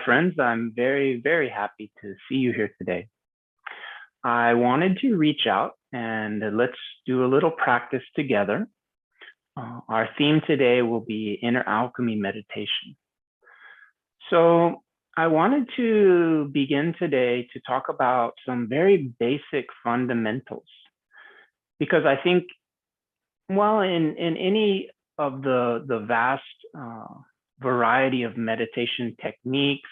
friends. I'm very, very happy to see you here today. I wanted to reach out and let's do a little practice together. Our theme today will be inner alchemy meditation. So I wanted to begin today to talk about some very basic fundamentals, because I think, well, in any of the vast variety of meditation techniques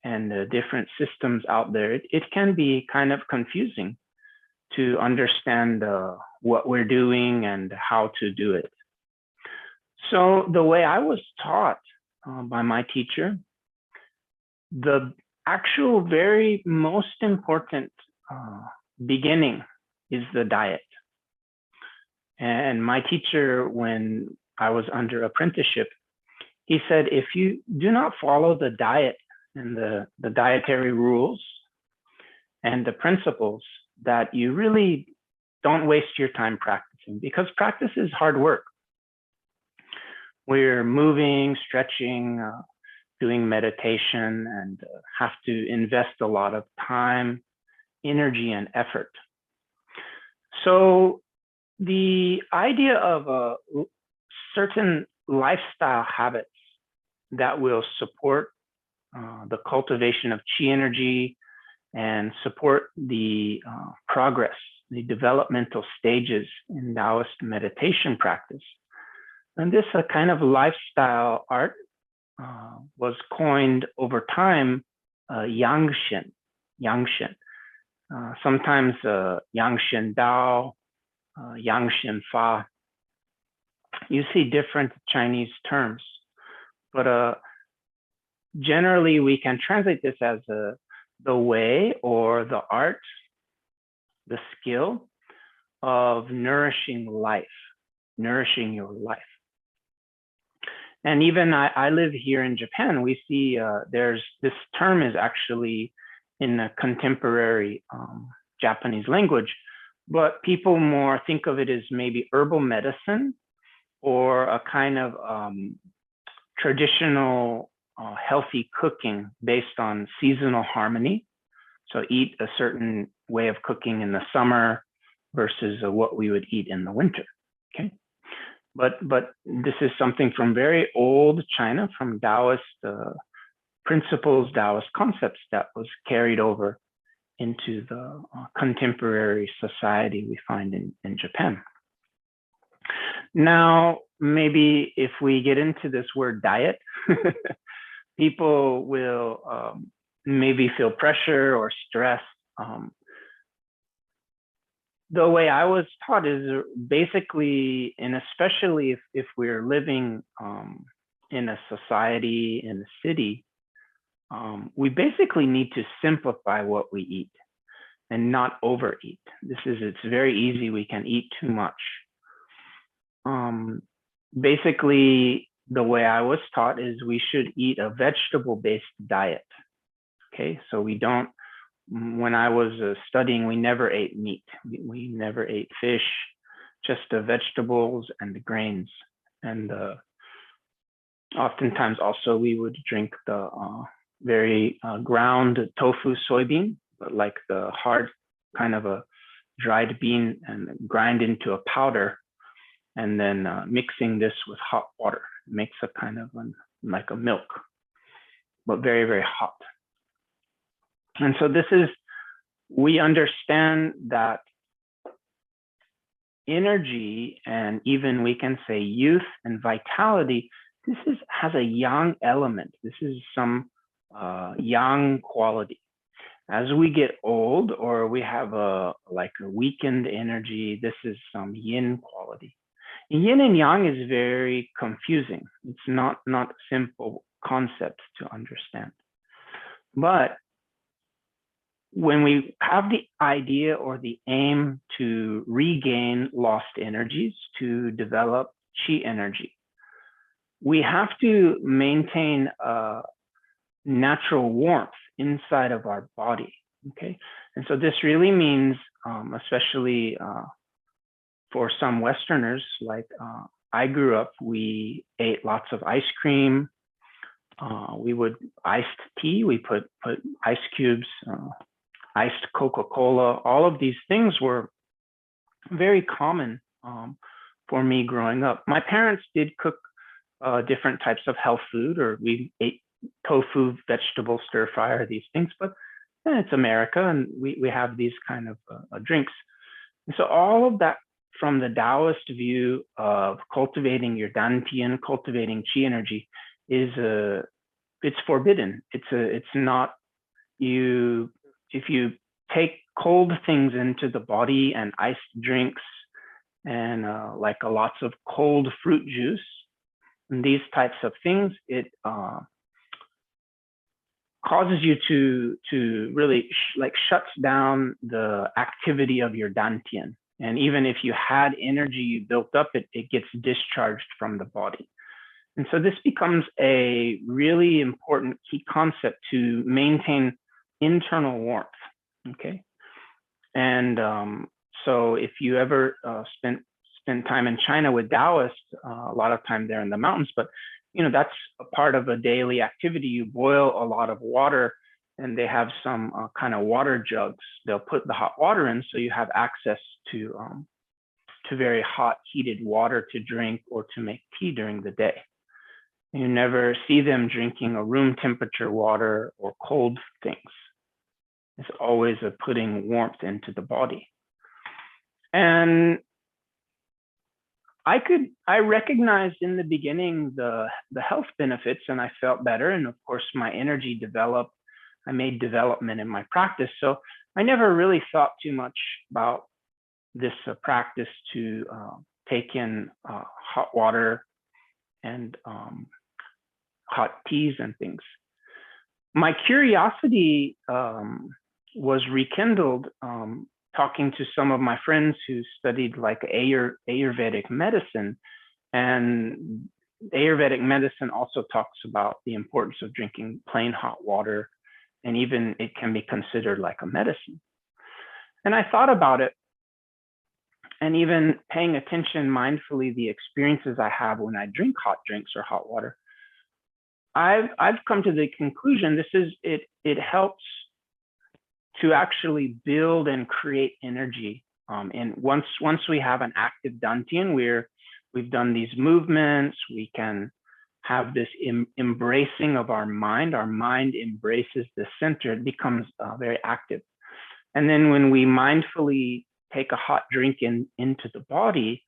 and the different systems out there, it can be kind of confusing to understand what we're doing and how to do it. So the way I was taught by my teacher, the actual very most important beginning is the diet. And my teacher, when I was under apprenticeship, he said, if you do not follow the diet and the dietary rules and the principles, that you really don't waste your time practicing, because practice is hard work. We're moving, stretching, doing meditation, and have to invest a lot of time, energy, and effort. So the idea of certain lifestyle habits that will support the cultivation of chi energy and support the progress, the developmental stages in Taoist meditation practice. And this kind of lifestyle art was coined over time Yangshen. Sometimes Yangshen Dao, Yangshen Fa. You see different Chinese terms, but generally we can translate this as the way or the art, the skill of nourishing life, nourishing your life. And even I live here in Japan, we see there's this term is actually in the contemporary Japanese language, but people more think of it as maybe herbal medicine or a kind of traditional healthy cooking based on seasonal harmony. So eat a certain way of cooking in the summer versus what we would eat in the winter, okay? But this is something from very old China, from Taoist principles, Taoist concepts that was carried over into the contemporary society we find in Japan. Now, maybe if we get into this word diet, people will maybe feel pressure or stress. The way I was taught is basically, and especially if we're living in a society, in a city, we basically need to simplify what we eat and not overeat. It's very easy, we can eat too much. Basically, the way I was taught is we should eat a vegetable-based diet. Okay, so we don't, when I was studying, we never ate meat. We never ate fish, just the vegetables and the grains. And oftentimes also we would drink the very ground tofu soybean, but like the hard kind of a dried bean, and grind into a powder, and then mixing this with hot water makes a kind of like a milk, but very, very hot. And so this is, we understand that energy, and even we can say youth and vitality, has a yang element. This is some yang quality. As we get old, or we have like a weakened energy, this is some yin quality. Yin and yang is very confusing. It's not simple concepts to understand. But when we have the idea or the aim to regain lost energies, to develop chi energy, we have to maintain a natural warmth inside of our body, okay? And so this really means, especially for some Westerners, like I grew up, we ate lots of ice cream, We would iced tea, we put ice cubes, iced Coca-Cola. All of these things were very common for me growing up. My parents did cook different types of health food, or we ate tofu, vegetable stir fryer, these things, but it's America, and we have these kind of drinks. And so all of that from the Taoist view of cultivating your dantian, cultivating qi energy, is it's forbidden. It's not, you, if you take cold things into the body and iced drinks and like lots of cold fruit juice and these types of things, it causes you to really shuts down the activity of your dantian. And even if you had energy you built up, it gets discharged from the body. And so this becomes a really important key concept to maintain internal warmth, okay? And so if you ever spend time in China with Taoists, a lot of time there in the mountains, but that's a part of a daily activity. You boil a lot of water, and they have some kind of water jugs. They'll put the hot water in, so you have access to very hot, heated water to drink or to make tea during the day. You never see them drinking a room temperature water or cold things. It's always putting warmth into the body. And I recognized in the beginning the health benefits, and I felt better. And of course, my energy developed. I made development in my practice. So I never really thought too much about this practice to take in hot water and hot teas and things. My curiosity was rekindled talking to some of my friends who studied like Ayurvedic medicine. And Ayurvedic medicine also talks about the importance of drinking plain hot water, and even it can be considered like a medicine. And I thought about it, and even paying attention mindfully the experiences I have when I drink hot drinks or hot water, I've come to the conclusion it helps to actually build and create energy. And once we have an active dantian, we've done these movements, we can have this embracing of our mind. Our mind embraces the center, it becomes very active. And then when we mindfully take a hot drink into the body,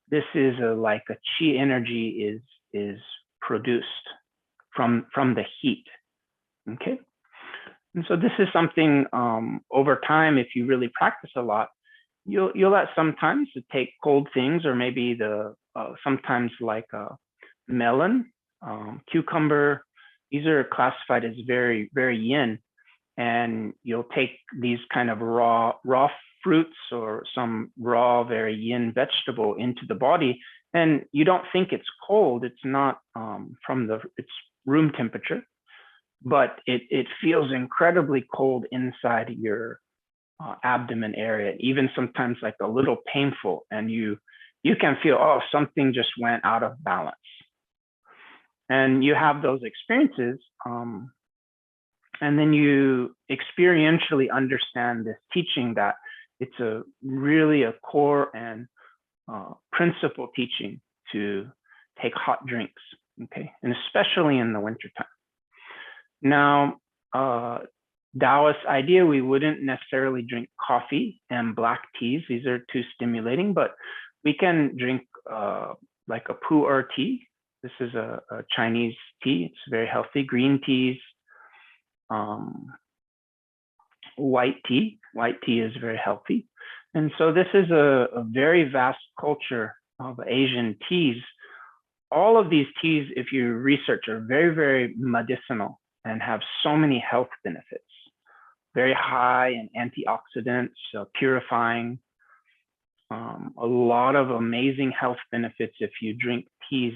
this is like a qi energy is produced from the heat, okay? And so this is something over time, if you really practice a lot, you'll at sometimes take cold things, or maybe sometimes like melon, cucumber. These are classified as very, very yin. And you'll take these kind of raw fruits or some raw, very yin vegetable into the body, and you don't think it's cold. It's not it's room temperature, but it feels incredibly cold inside your abdomen area, even sometimes like a little painful, and you can feel, oh, something just went out of balance. And you have those experiences, and then you experientially understand this teaching that it's really a core and principal teaching to take hot drinks, okay, and especially in the wintertime. Now, Taoist idea, we wouldn't necessarily drink coffee and black teas. These are too stimulating, but we can drink like a pu'er tea. This is a Chinese tea. It's very healthy. Green teas, white tea. White tea is very healthy. And so this is a very vast culture of Asian teas. All of these teas, if you research, are very, very medicinal and have so many health benefits. Very high in antioxidants, purifying, a lot of amazing health benefits if you drink teas,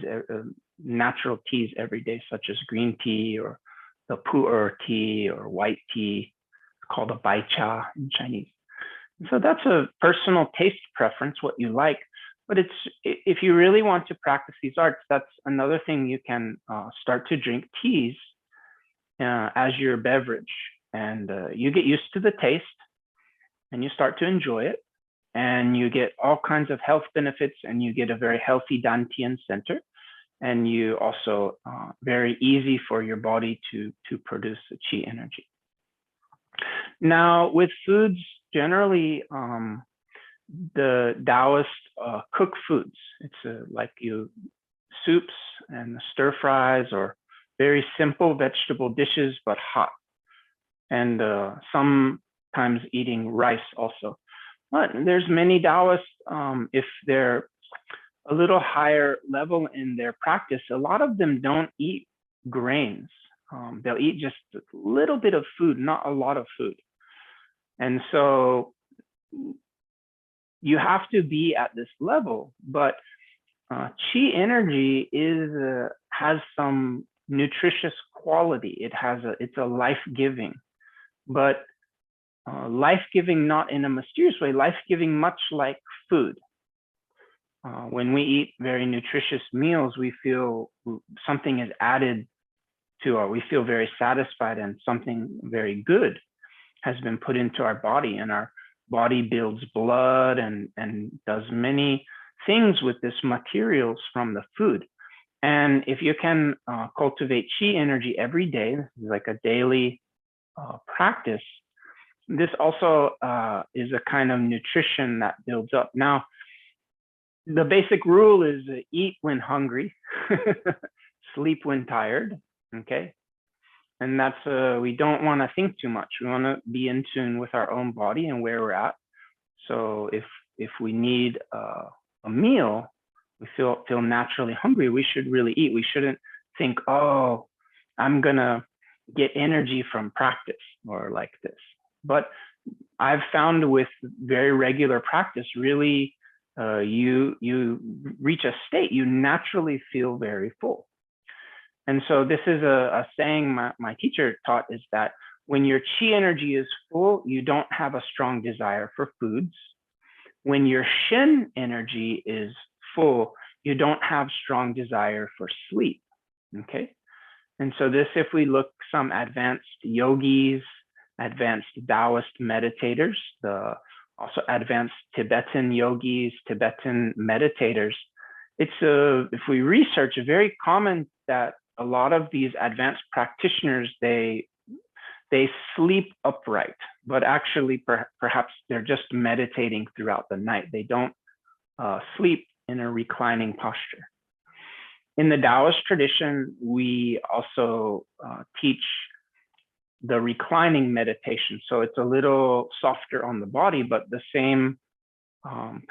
natural teas every day, such as green tea or the pu'er tea or white tea, called a bai cha in Chinese. So that's a personal taste preference, what you like. But if you really want to practice these arts, that's another thing. You can start to drink teas as your beverage, and you get used to the taste, and you start to enjoy it, and you get all kinds of health benefits, and you get a very healthy Dantian center, and you also very easy for your body to produce the qi energy. Now, with foods generally, the Taoist cook foods. It's like soups and stir fries, or very simple vegetable dishes, but hot. And sometimes eating rice also. But there's many Taoists, if they're a little higher level in their practice, a lot of them don't eat grains. They'll eat just a little bit of food, not a lot of food. And so you have to be at this level, but qi energy has some nutritious quality. It's a life-giving, but life-giving not in a mysterious way, life-giving much like food. When we eat very nutritious meals, we feel something is added to we feel very satisfied, and something very good has been put into our body, and our body builds blood and does many things with this materials from the food. And if you can cultivate qi energy every day, this is like a daily practice, this also is a kind of nutrition that builds up. Now, the basic rule is eat when hungry, sleep when tired, okay? And that's, we don't want to think too much. We want to be in tune with our own body and where we're at. So if we need a meal, we feel naturally hungry, we should really eat. We shouldn't think, oh, I'm gonna get energy from practice or like this. But I've found with very regular practice, really, you reach a state, you naturally feel very full. And so this is a saying my teacher taught, is that when your qi energy is full, you don't have a strong desire for foods. When your Shen energy is full, you don't have strong desire for sleep, okay? And so this, if we look some advanced yogis, advanced Taoist meditators, also advanced Tibetan yogis, Tibetan meditators, it's if we research, very common that a lot of these advanced practitioners, they sleep upright, but actually perhaps they're just meditating throughout the night. They don't sleep in a reclining posture. In the Taoist tradition, we also teach the reclining meditation. So it's a little softer on the body, but the same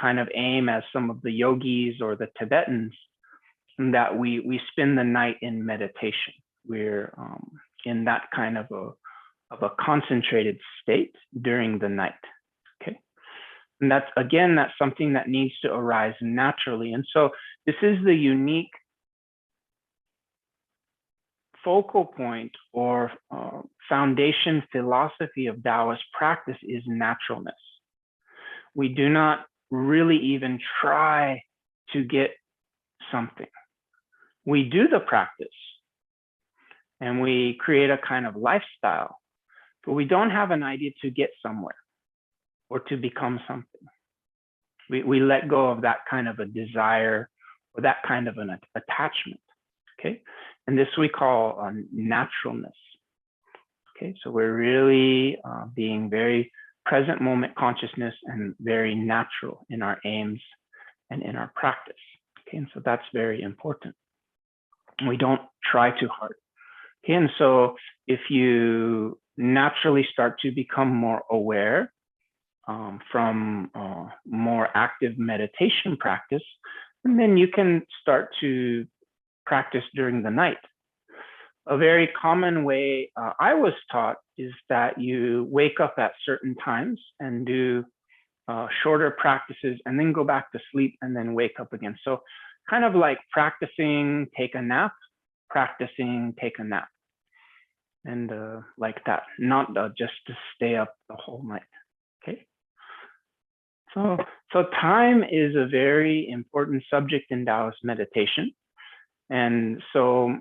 kind of aim as some of the yogis or the Tibetans, in that we spend the night in meditation. We're in that kind of a concentrated state during the night, okay? And that's something that needs to arise naturally. And so this is the unique focal point or foundation philosophy of Taoist practice, is naturalness. We do not really even try to get something. We do the practice and we create a kind of lifestyle, but we don't have an idea to get somewhere or to become something. We let go of that kind of a desire or that kind of an attachment, okay? And this we call naturalness, okay? So we're really being very present moment consciousness and very natural in our aims and in our practice, okay? And so that's very important. We don't try too hard, okay? And so if you naturally start to become more aware from more active meditation practice, and then you can start to practice during the night. A very common way I was taught is that you wake up at certain times and do shorter practices and then go back to sleep and then wake up again. So kind of like practicing, take a nap, practicing, take a nap. And like that, not just to stay up the whole night, okay? So, so time is a very important subject in Taoist meditation. And so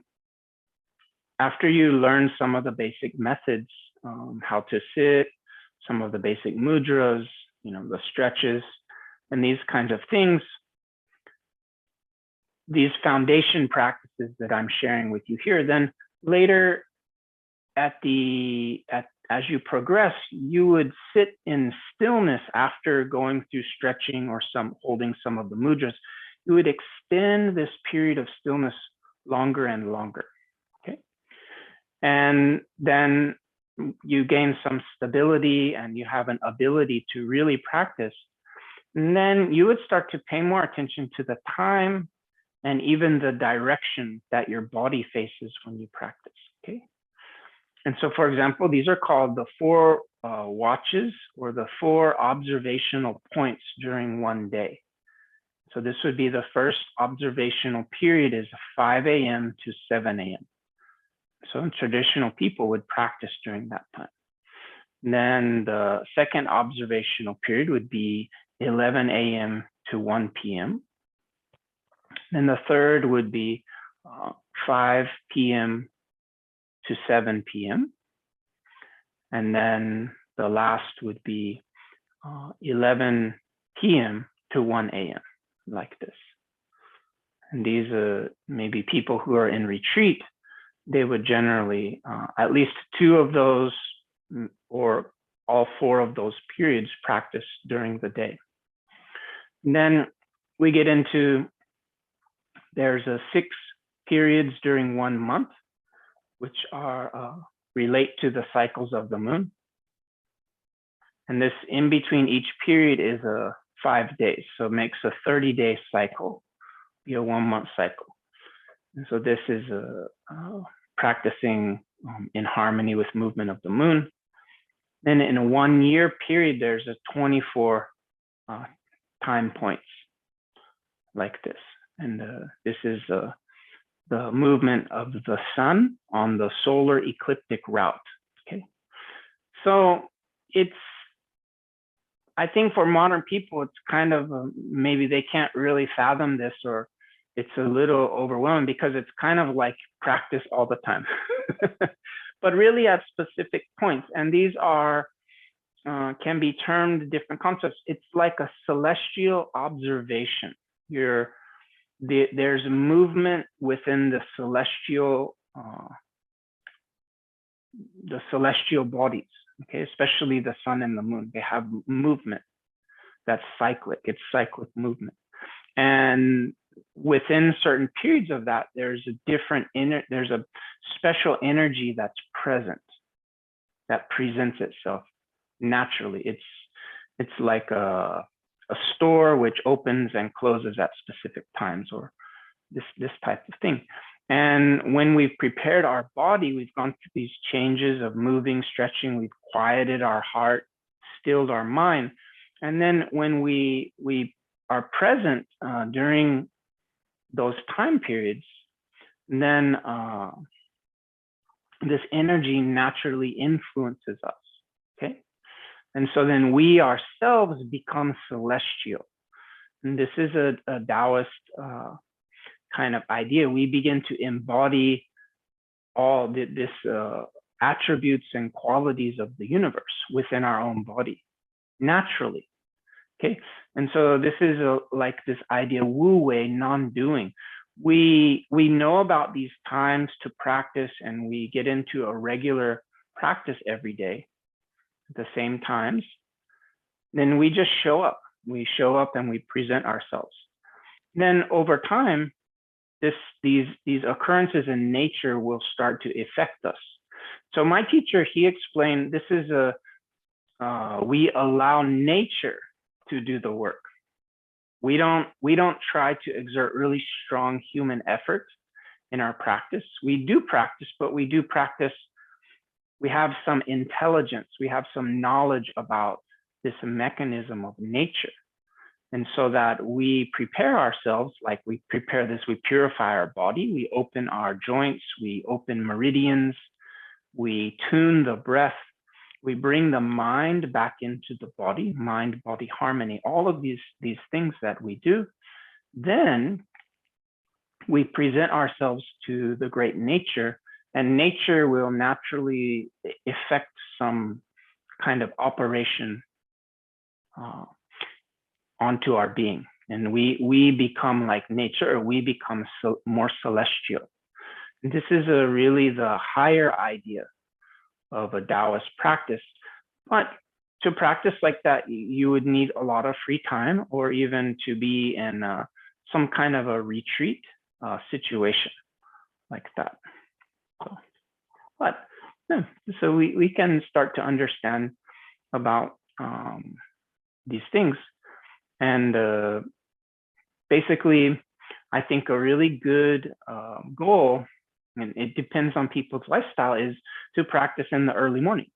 after you learn some of the basic methods, how to sit, some of the basic mudras, the stretches, and these kinds of things, these foundation practices that I'm sharing with you here, then later as you progress, you would sit in stillness after going through stretching or holding some of the mudras. You would extend this period of stillness longer and longer. Okay. And then you gain some stability and you have an ability to really practice. And then you would start to pay more attention to the time and even the direction that your body faces when you practice. Okay. And so, for example, these are called the 4 watches or the 4 observational points during one day. So this would be the first observational period is 5 a.m. to 7 a.m. So traditional people would practice during that time. And then the second observational period would be 11 a.m. to 1 p.m. Then the third would be 5 p.m. to 7 p.m. And then the last would be 11 p.m. to 1 a.m. like this. And these are maybe people who are in retreat, they would generally at least 2 of those or all 4 of those periods practice during the day. And then we get into, there's 6 periods during 1 month, which are relate to the cycles of the moon. And this in between each period is 5 days. So it makes a 30-day cycle, be a 1-month cycle. And so this is practicing in harmony with movement of the moon. Then in a 1-year period, there's 24 time points like this. And this is the movement of the sun on the solar ecliptic route. Okay. So I think for modern people, it's kind of maybe they can't really fathom this, or it's a little overwhelming because it's kind of like practice all the time, but really at specific points. And these are, can be termed different concepts. It's like a celestial observation. There's movement within the celestial bodies, okay, especially the sun and the moon. They have movement that's cyclic. It's cyclic movement. And within certain periods of that, there's a special energy that's present, that presents itself naturally. It's like a store which opens and closes at specific times, or this type of thing. And when we've prepared our body, we've gone through these changes of moving, stretching, we've quieted our heart, stilled our mind. And then when we are present during those time periods, then this energy naturally influences us, okay? And so then we ourselves become celestial. And this is a Taoist kind of idea. We begin to embody all this attributes and qualities of the universe within our own body, naturally. Okay, and so this is like this idea, wu wei, non-doing. We know about these times to practice, and we get into a regular practice every day at the same times. Then we just show up. We show up and we present ourselves. Then over time, these occurrences in nature will start to affect us. So my teacher, he explained, this is we allow nature to do the work. We don't try to exert really strong human effort in our practice. We do practice, but we do practice, we have some intelligence, we have some knowledge about this mechanism of nature. And so that we prepare ourselves, like we prepare this, we purify our body, we open our joints, we open meridians, we tune the breath, we bring the mind back into the body, mind-body harmony, all of these things that we do, then we present ourselves to the great nature, and nature will naturally effect some kind of operation onto our being. And we become like nature, or we become more celestial. And this is really the higher idea of a Taoist practice. But to practice like that, you would need a lot of free time, or even to be in some kind of a retreat situation like that. So we can start to understand about these things. And basically, I think a really good goal, and it depends on people's lifestyle, is to practice in the early morning.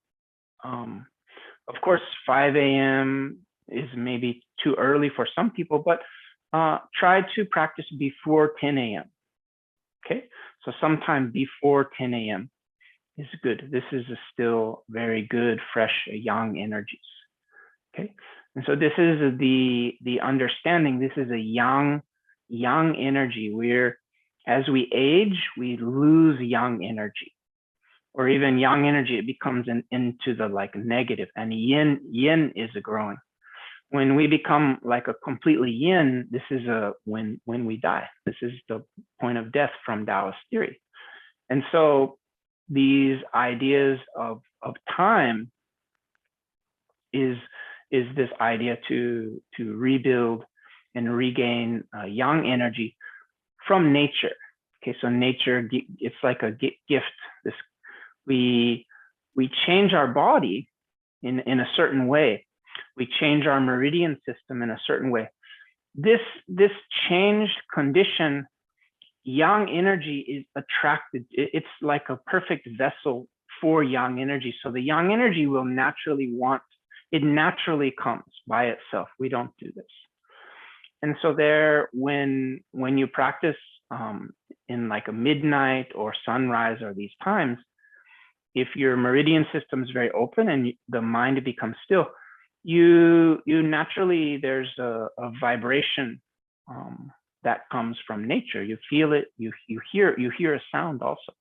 Of course, 5 a.m. is maybe too early for some people, but try to practice before 10 a.m. Okay, so sometime before 10 a.m. is good. This is still very good, fresh, young energies. Okay, and so this is the understanding. This is a young energy, where as we age, we lose young energy, or even young energy, it becomes into the like negative, and yin is growing. When we become like a completely yin, this is when we die. This is the point of death from Taoist theory. And so these ideas of time is this idea to rebuild and regain young energy from nature. Okay, so nature, it's like a gift. We change our body in a certain way. We change our meridian system in a certain way. This changed condition, young energy is attracted. It's like a perfect vessel for young energy. So the young energy will naturally it naturally comes by itself. We don't do this. And so when you practice in like a midnight or sunrise or these times, if your meridian system is very open and the mind becomes still, you naturally, there's a vibration that comes from nature. You feel it, you hear a sound also.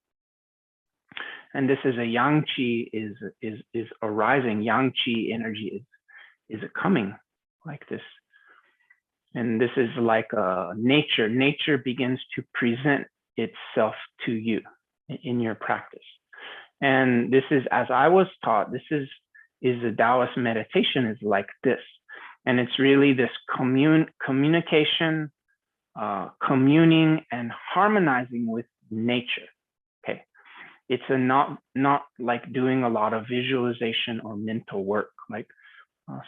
And this is a yang qi is arising. Yang qi energy is coming like this. And this is like nature. Nature begins to present itself to you in your practice. And this is, as I was taught, this is a Taoist meditation is like this. And it's really this communication, communing and harmonizing with nature. Okay, it's not like doing a lot of visualization or mental work. Like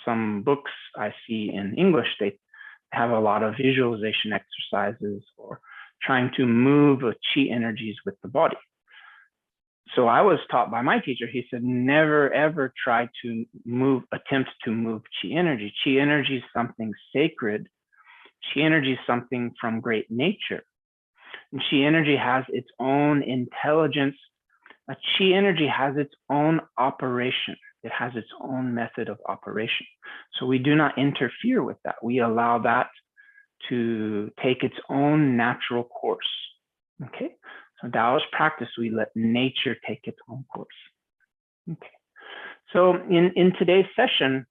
some books I see in English, they have a lot of visualization exercises or trying to move qi energies with the body. So I was taught by my teacher, he said, never ever try to attempt to move qi energy. Qi energy is something sacred. Qi energy is something from great nature. And qi energy has its own intelligence. Qi energy has its own operation. It has its own method of operation. So we do not interfere with that. We allow that to take its own natural course. Okay. So Taoist practice, we let nature take its own course. Okay. So in today's session,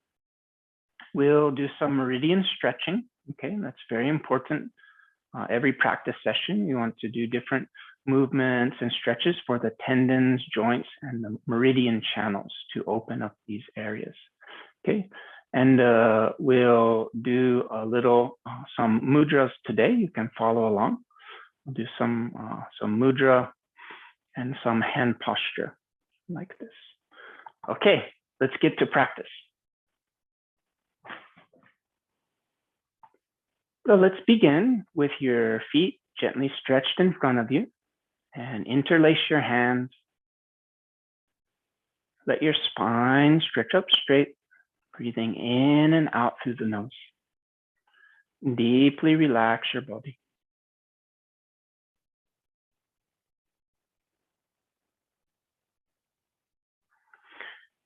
we'll do some meridian stretching. Okay, that's very important. Every practice session, you want to do different movements and stretches for the tendons, joints, and the meridian channels to open up these areas. Okay, and we'll do a little some mudras today. You can follow along. We'll do some mudra and some hand posture like this. Okay, let's get to practice. So let's begin with your feet gently stretched in front of you, and interlace your hands. Let your spine stretch up straight, breathing in and out through the nose. Deeply relax your body.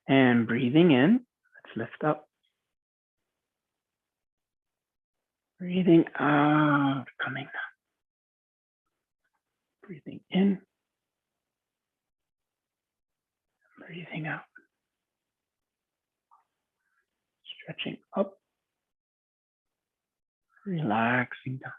And breathing in, let's lift up. Breathing out, coming down. Breathing in, breathing out. Stretching up, relaxing down.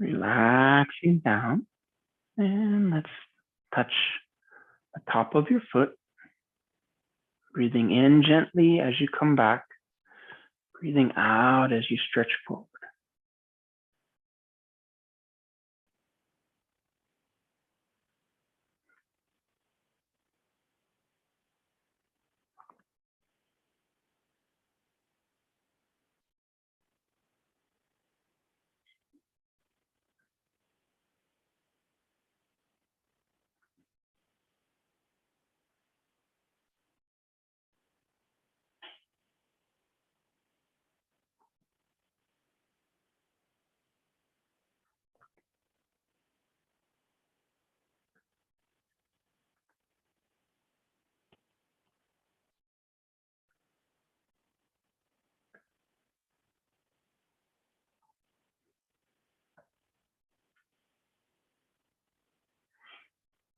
Relaxing down. And let's touch the top of your foot. Breathing in gently as you come back. Breathing out as you stretch forward.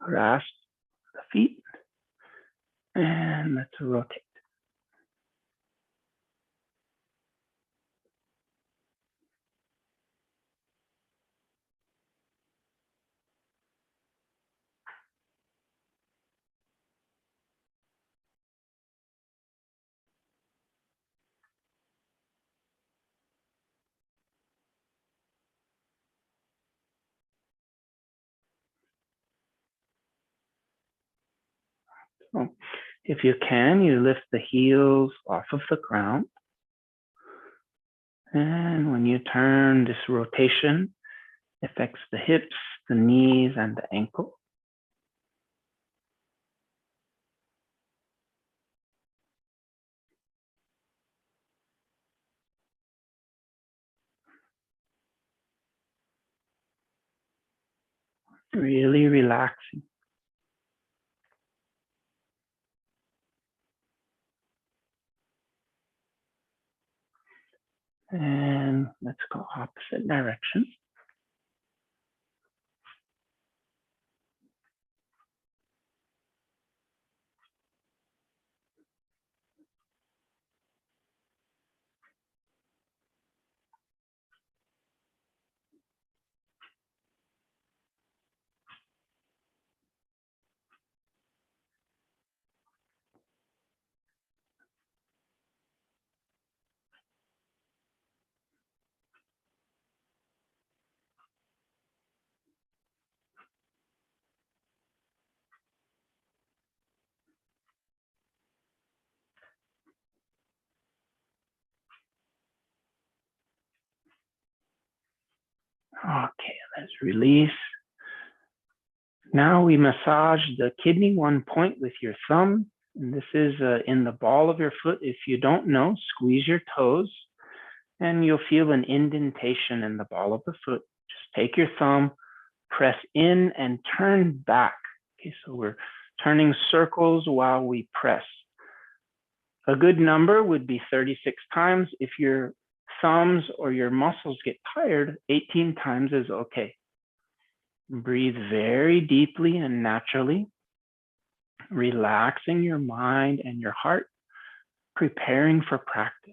Grasp the feet. And let's rotate. So if you can, you lift the heels off of the ground. And when you turn, this rotation affects the hips, the knees, and the ankle. Really relaxing. And let's go opposite direction. Okay, let's release. Now we massage the kidney 1 point with your thumb. And this is in the ball of your foot. If you don't know, squeeze your toes and you'll feel an indentation in the ball of the foot. Just take your thumb, press in and turn back. Okay, so we're turning circles while we press. A good number would be 36 times. If your thumbs or your muscles get tired, 18 times is okay. Breathe very deeply and naturally, relaxing your mind and your heart, preparing for practice.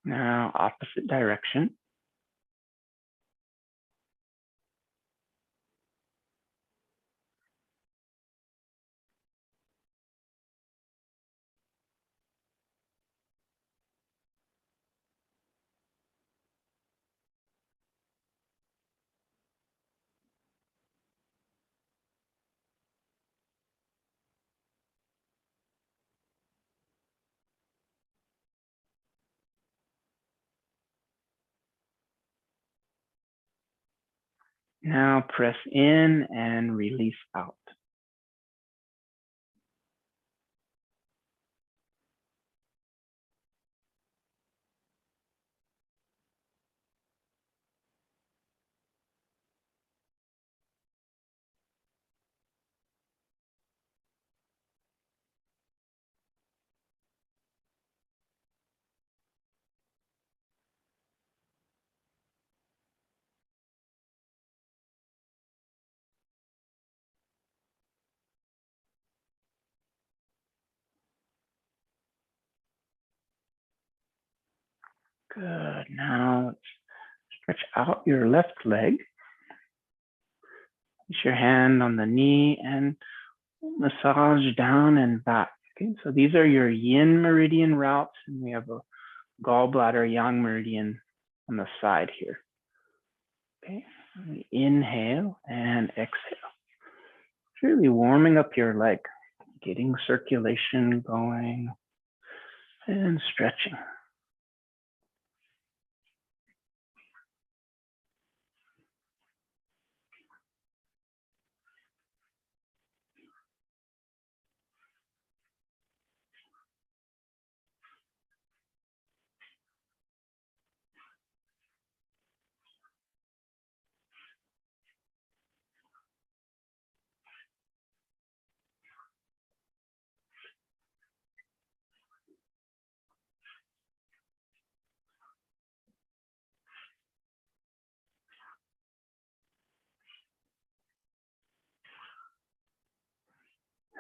Now, opposite direction. Now press in and release out. Good. Now stretch out your left leg. Place your hand on the knee and massage down and back. Okay, so these are your yin meridian routes, and we have a gallbladder yang meridian on the side here. Okay, inhale and exhale. It's really warming up your leg, getting circulation going and stretching.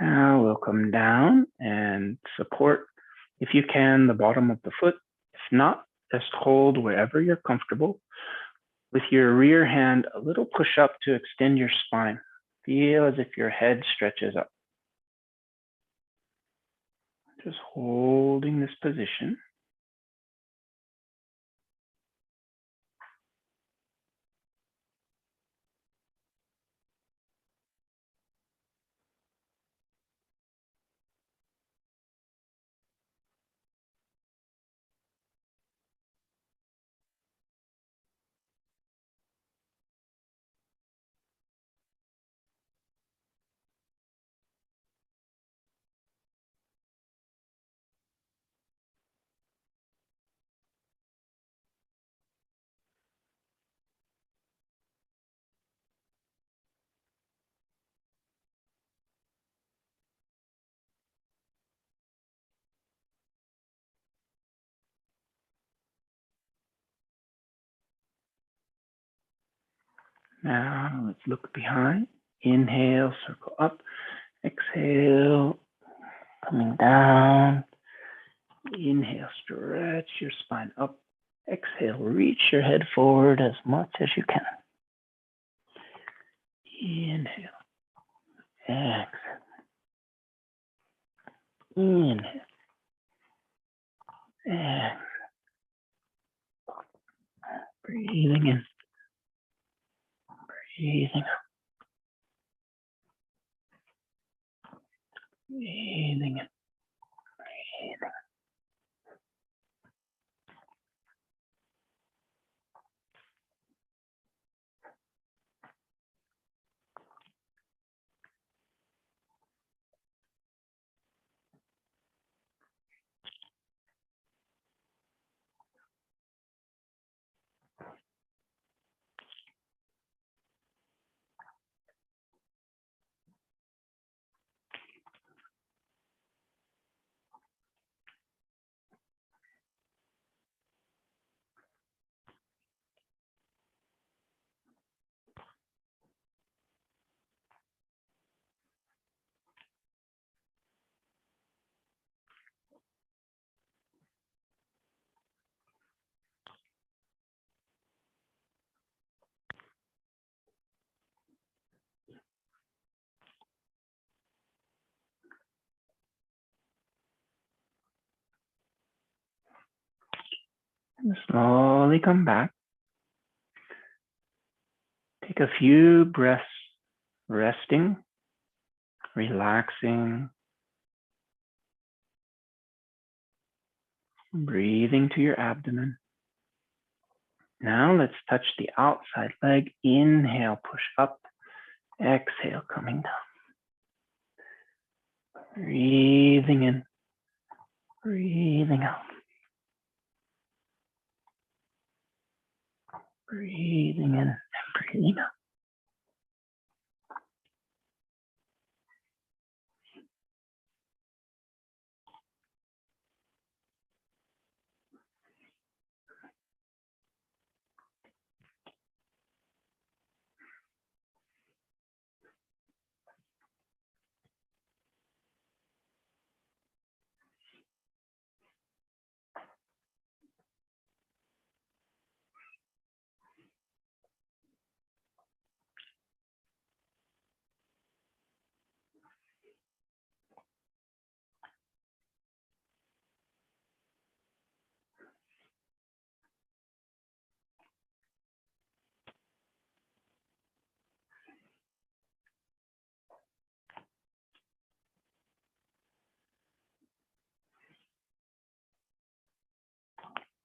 Now we'll come down and support, if you can, the bottom of the foot. If not, just hold wherever you're comfortable. With your rear hand, a little push up to extend your spine. Feel as if your head stretches up. Just holding this position. Now let's look behind. Inhale, circle up. Exhale, coming down. Inhale, stretch your spine up. Exhale, reach your head forward as much as you can. Inhale. Exhale. Inhale. Exhale. Breathing in. Breathing out. Breathing in, breathing. And slowly come back. Take a few breaths, resting, relaxing, breathing to your abdomen. Now let's touch the outside leg. Inhale, push up. Exhale, coming down. Breathing in, breathing out. Breathing in and breathing out.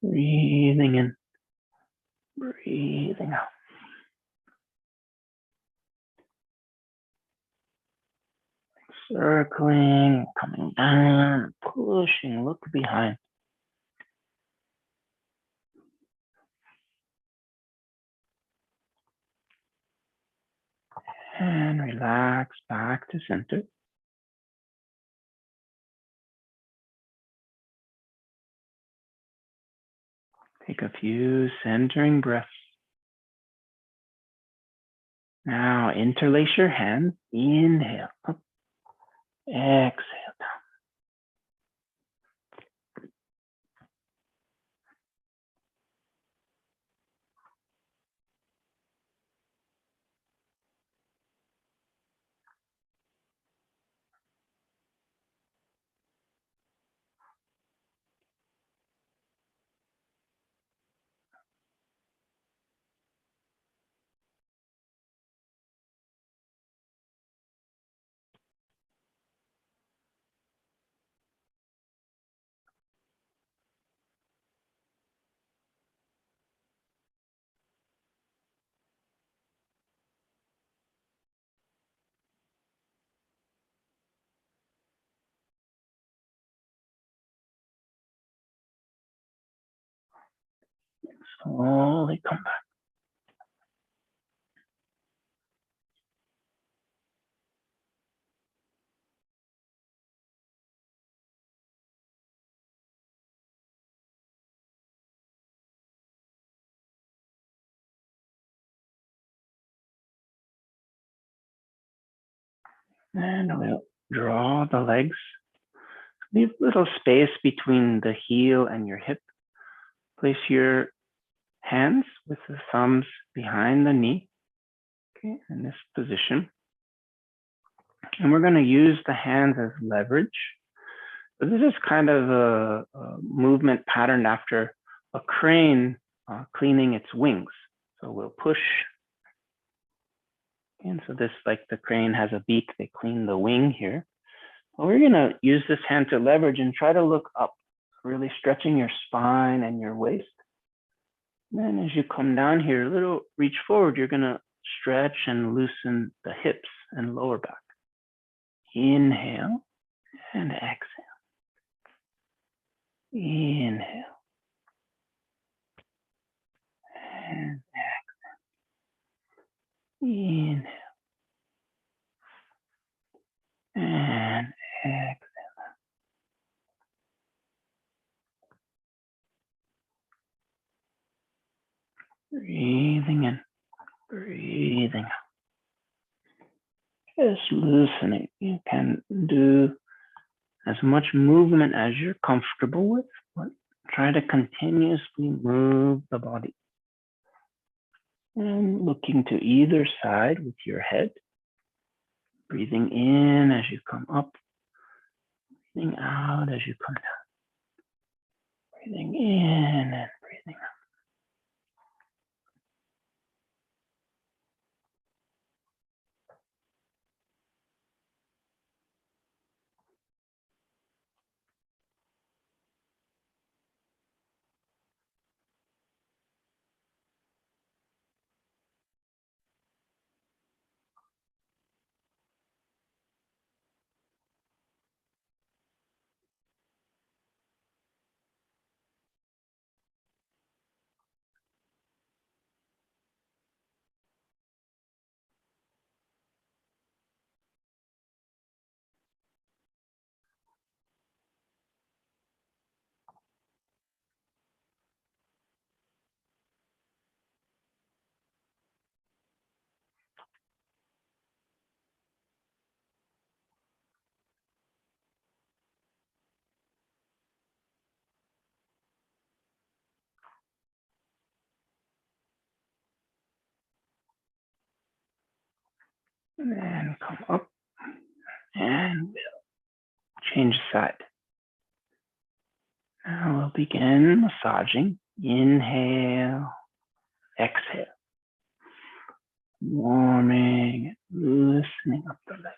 Breathing in, breathing out. Circling, coming down, pushing, look behind. And relax back to center. Take a few centering breaths. Now interlace your hands. Inhale up, exhale down. Slowly come back. And we'll draw the legs. Leave a little space between the heel and your hip. Place your hands with the thumbs behind the knee, okay, in this position. And we're going to use the hands as leverage. So this is kind of a movement pattern after a crane cleaning its wings. So we'll push. And so this, like the crane has a beak, they clean the wing here. Well, we're going to use this hand to leverage and try to look up, really stretching your spine and your waist. And then as you come down here, a little reach forward, you're going to stretch and loosen the hips and lower back. Inhale and exhale. Inhale and exhale. Inhale and exhale. Breathing in, breathing out. Just loosening. You can do as much movement as you're comfortable with, but try to continuously move the body. And looking to either side with your head. Breathing in as you come up. Breathing out as you come down. Breathing in and breathing out. And come up and change side. Now we'll begin massaging. Inhale, exhale. Warming, loosening up the leg.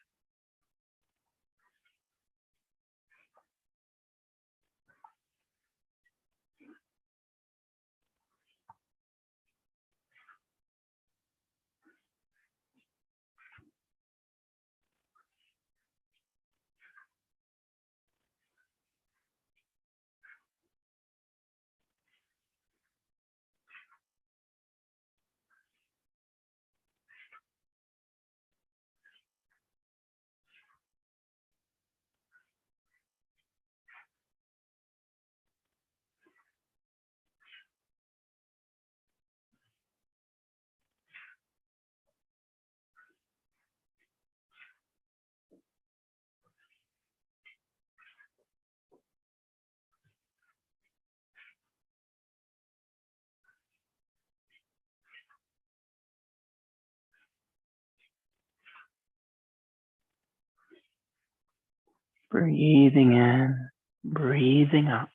Breathing in, breathing out.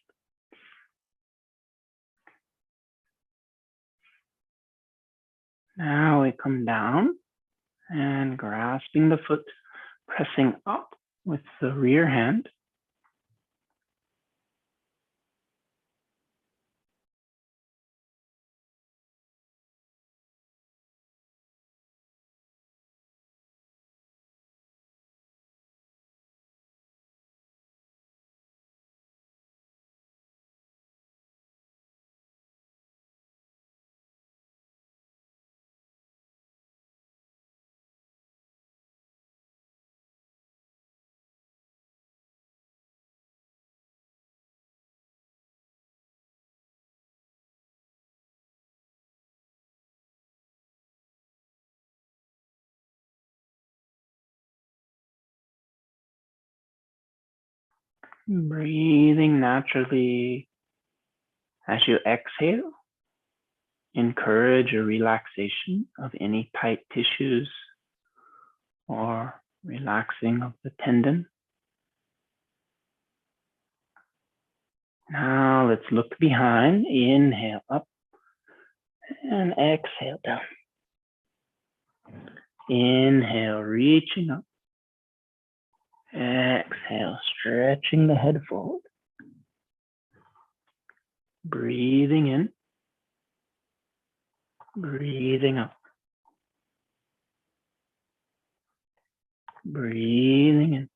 Now we come down and grasping the foot, pressing up with the rear hand. Breathing naturally as you exhale. Encourage a relaxation of any tight tissues or relaxing of the tendon. Now let's look behind. Inhale up and exhale down. Inhale, reaching up. Exhale, stretching the head forward. Breathing in, breathing up. Breathing in,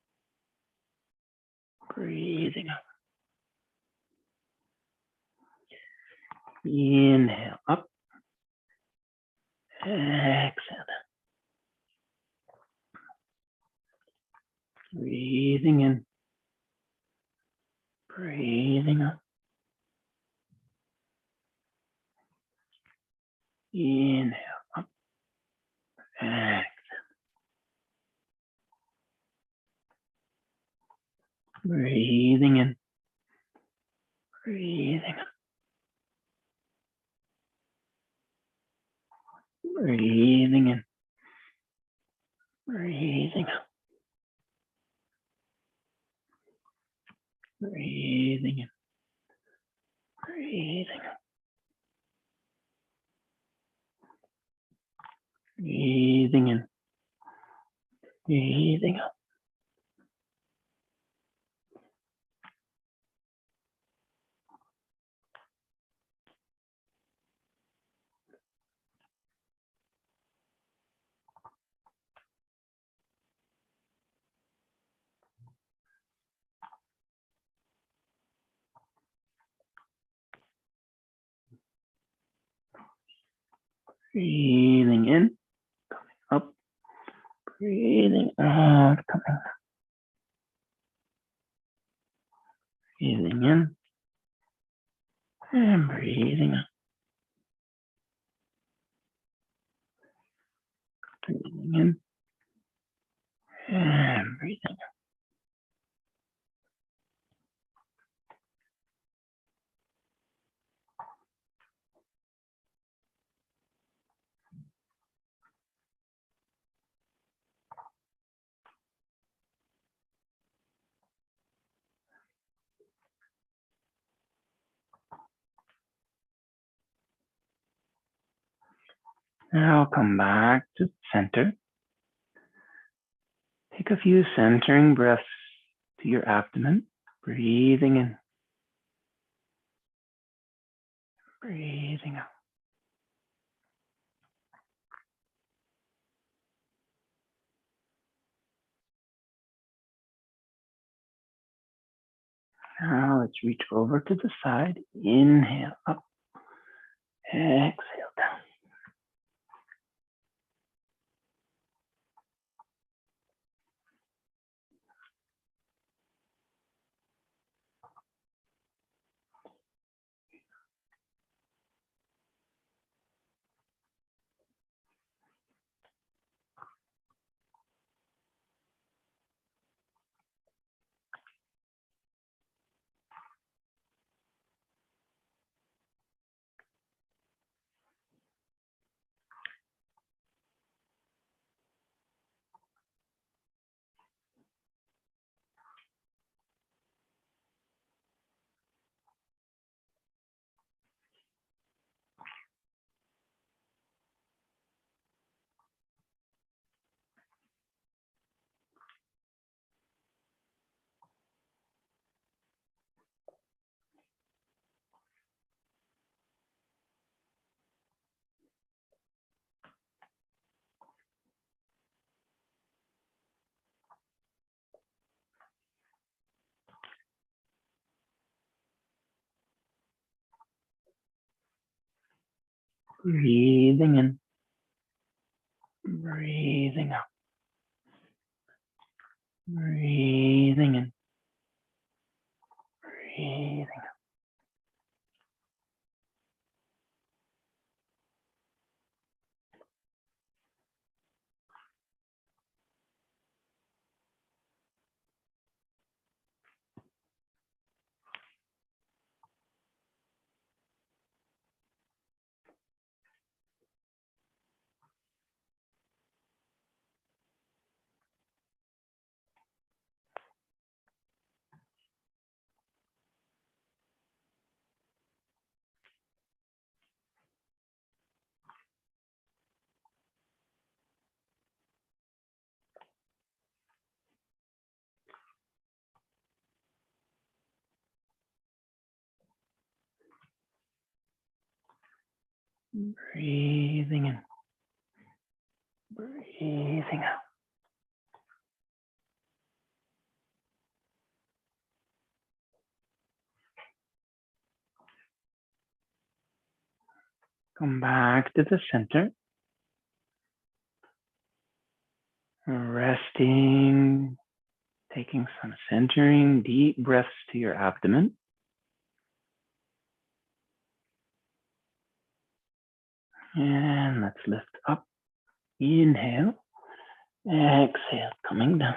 breathing up. Inhale up, exhale down. Breathing in, breathing up. Inhale up, exhale. Breathing in, breathing up. Breathing in, breathing up. Breathing in, breathing up. Breathing in, breathing up. Breathing in, up. Breathing out, coming up. Breathing in, and breathing up. Breathing in, and breathing up. Now come back to center. Take a few centering breaths to your abdomen. Breathing in, breathing out. Now let's reach over to the side. Inhale up, exhale down. Breathing in, breathing out. Breathing in, breathing out. Breathing in, breathing out. Come back to the center. Resting, taking some centering, deep breaths to your abdomen. And let's lift up. Inhale, exhale, coming down.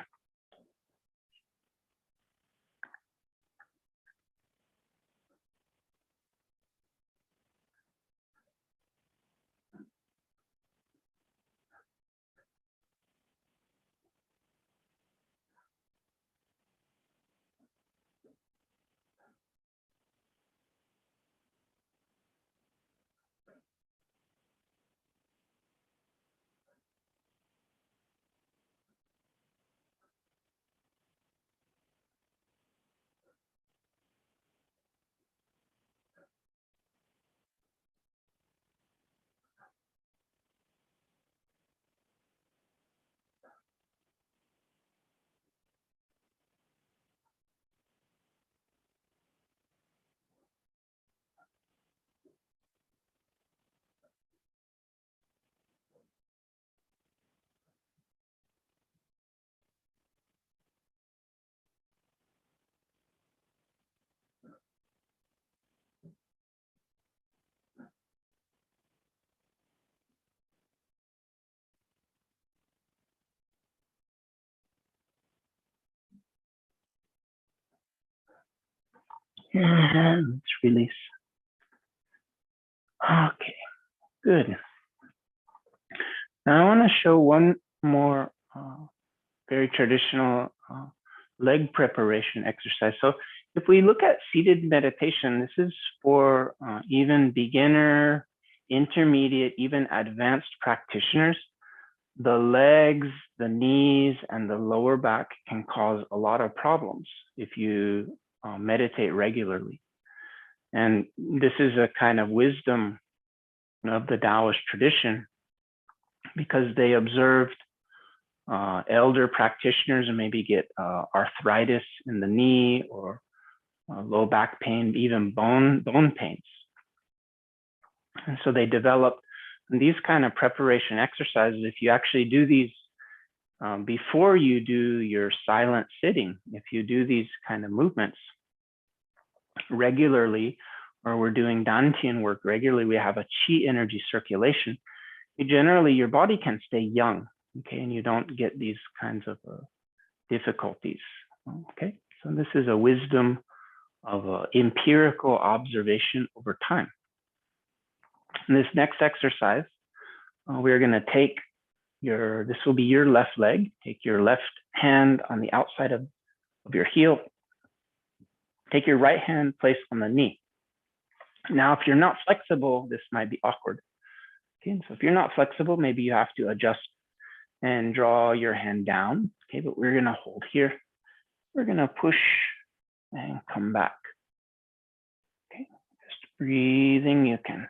And let's release. Okay, good. Now I want to show one more very traditional leg preparation exercise. So if we look at seated meditation, this is for even beginner, intermediate, even advanced practitioners. The legs, the knees, and the lower back can cause a lot of problems if you meditate regularly. And this is a kind of wisdom of the Taoist tradition, because they observed elder practitioners and maybe get arthritis in the knee or low back pain, even bone pains. And so they developed these kind of preparation exercises. If you actually do these before you do your silent sitting, if you do these kind of movements regularly, or we're doing Dantian work regularly, we have a qi energy circulation. Generally, your body can stay young, okay, and you don't get these kinds of difficulties, okay? So this is a wisdom of empirical observation over time. In this next exercise, we're going to take this will be your left leg. Take your left hand on the outside of your heel. Take your right hand, place on the knee. Now, if you're not flexible, this might be awkward. Okay, so if you're not flexible, maybe you have to adjust and draw your hand down. Okay, but we're going to hold here. We're going to push and come back. Okay, just breathing. You can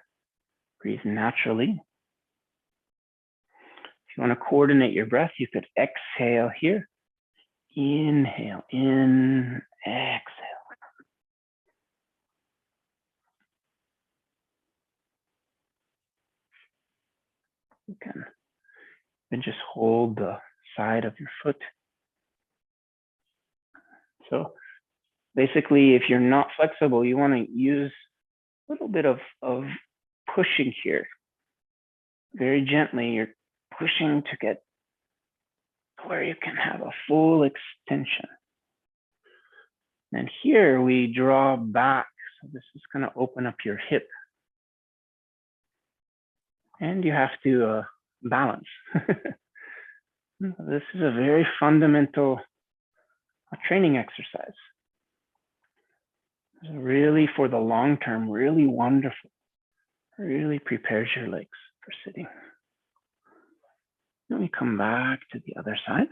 breathe naturally. If you want to coordinate your breath, you could exhale here. Inhale, in, exhale. You can just hold the side of your foot. So basically, if you're not flexible, you want to use a little bit of pushing here. Very gently, you're pushing to get where you can have a full extension. And here we draw back. So this is going to open up your hip. And you have to balance. This is a very fundamental training exercise. It's really for the long term, really wonderful. Really prepares your legs for sitting. Let me come back to the other side.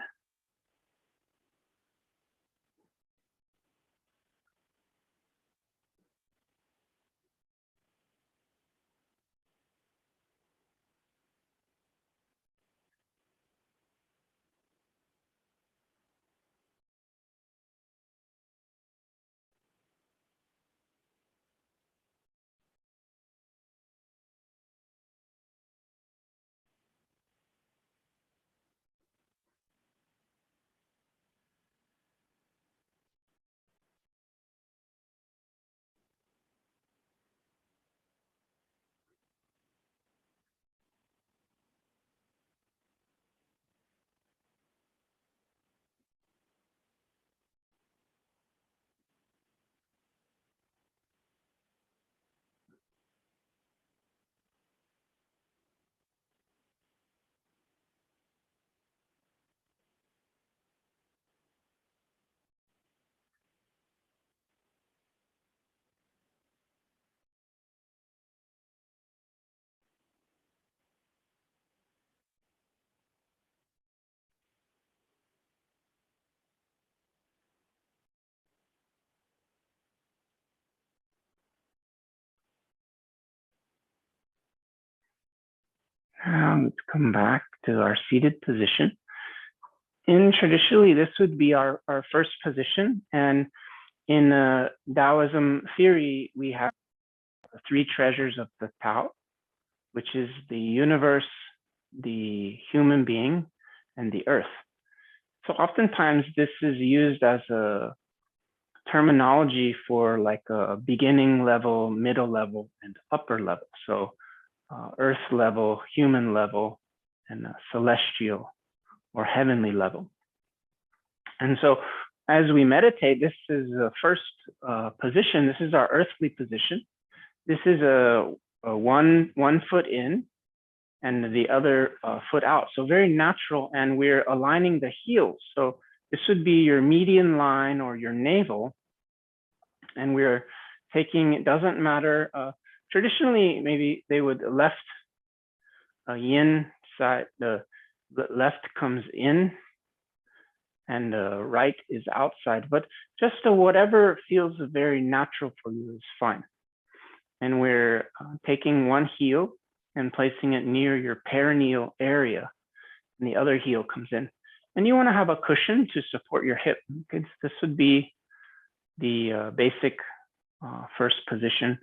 Let's come back to our seated position. In traditionally, this would be our first position. And in Taoism theory, we have the three treasures of the Tao, which is the universe, the human being, and the earth. So oftentimes this is used as a terminology for like a beginning level, middle level, and upper level. So earth level, human level, and celestial or heavenly level. And so as we meditate, this is the first position. This is our earthly position. This is a one foot in and the other foot out. So very natural, and we're aligning the heels. So this would be your median line or your navel, and we're taking, it doesn't matter. Traditionally, maybe they would left yin side, the left comes in and right is outside, but just whatever feels very natural for you is fine. And we're taking one heel and placing it near your perineal area, and the other heel comes in. And you want to have a cushion to support your hip. Okay, this would be the basic first position.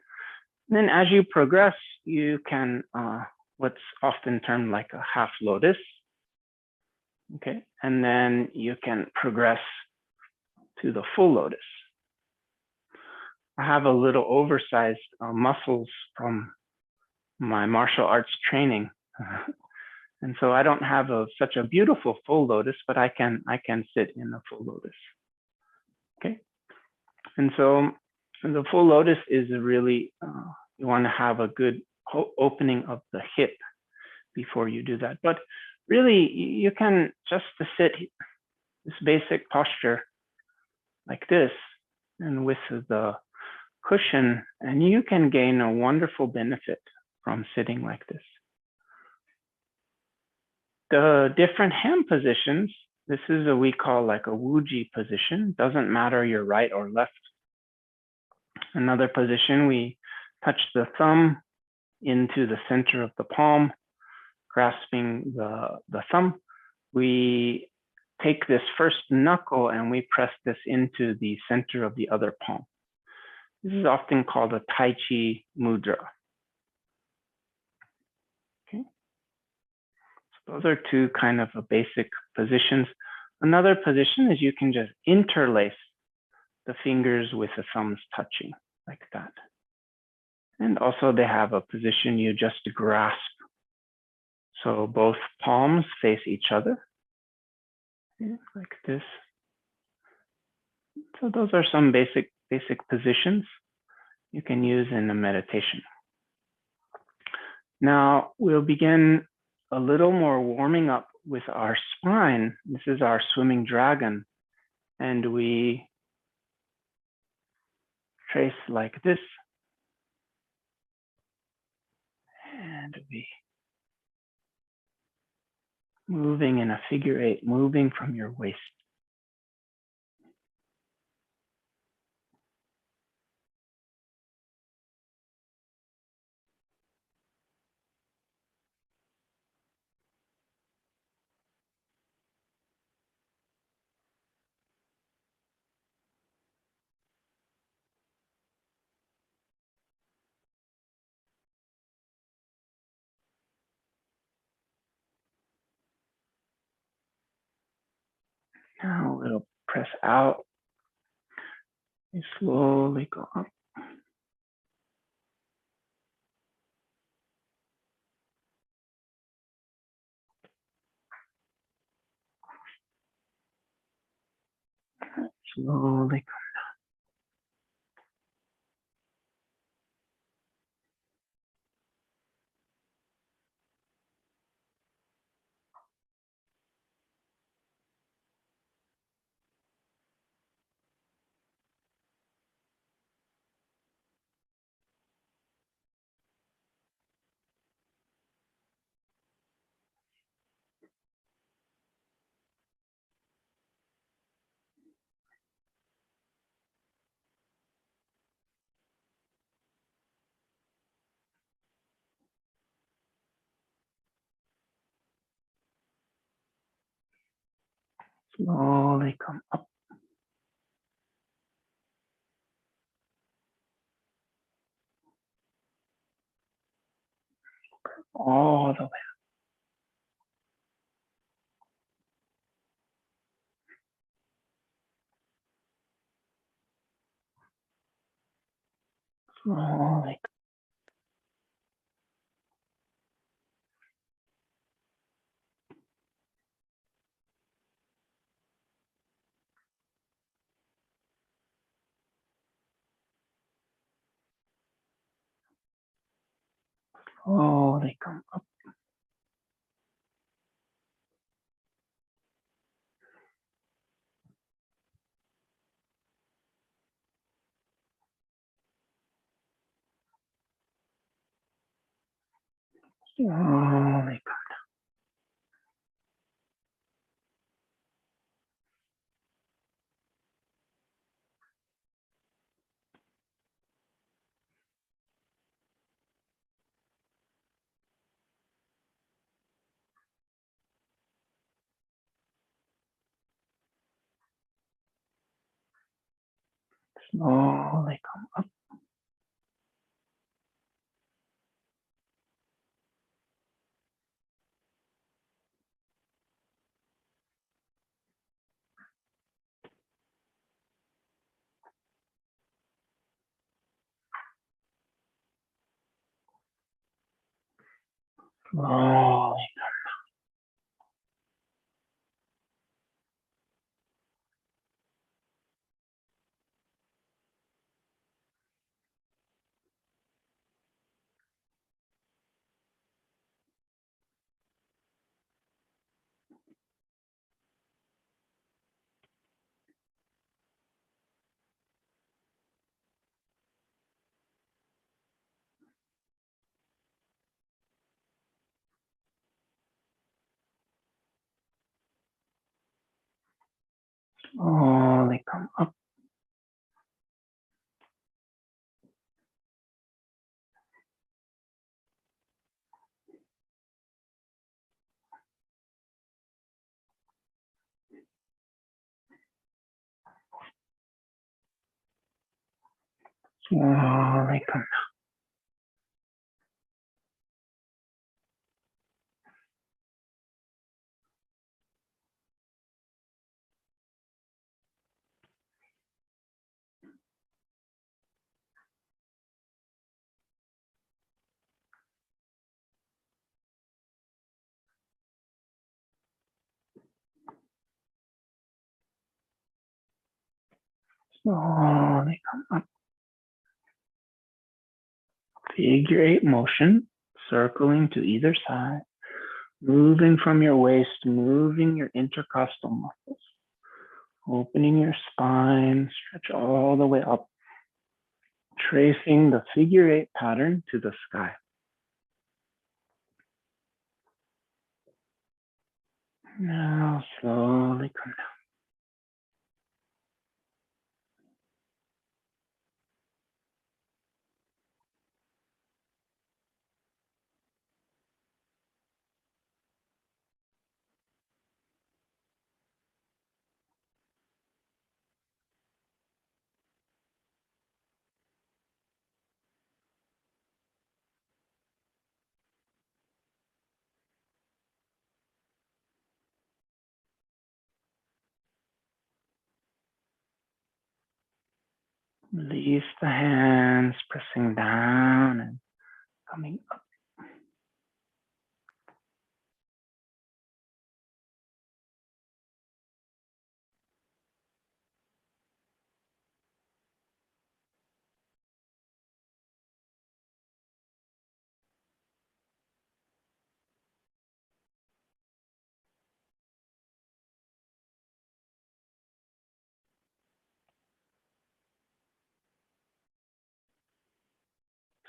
And then as you progress, you can, what's often termed like a half lotus. Okay, and then you can progress to the full lotus. I have a little oversized muscles from my martial arts training. And so I don't have such a beautiful full lotus, but I can sit in a full lotus. Okay. And so the full lotus is really, you want to have a good opening of the hip before you do that. But really, you can just sit this basic posture like this, and with the cushion, and you can gain a wonderful benefit from sitting like this. The different hand positions, this is what we call like a wuji position. Doesn't matter your right or left. Another position, we touch the thumb into the center of the palm, grasping the thumb. We take this first knuckle and we press this into the center of the other palm. This is often called a Tai Chi Mudra. Okay. So those are two kind of basic positions. Another position is you can just interlace the fingers with the thumbs touching like that. And also they have a position you just grasp. So both palms face each other, okay, like this. So those are some basic positions you can use in a meditation. Now we'll begin a little more warming up with our spine. This is our swimming dragon, and we trace like this, and we moving in a figure eight, moving from your waist. Now we'll press out. We slowly go up. Slowly go. Slowly come up. All the way. Slowly. Slowly come up. Slowly come. Slowly come up. Slowly. Slowly come up. Slowly come. Slowly come up. Figure eight motion, circling to either side, moving from your waist, moving your intercostal muscles, opening your spine, stretch all the way up, tracing the figure eight pattern to the sky. Now slowly come down. Release the hands, pressing down and coming up.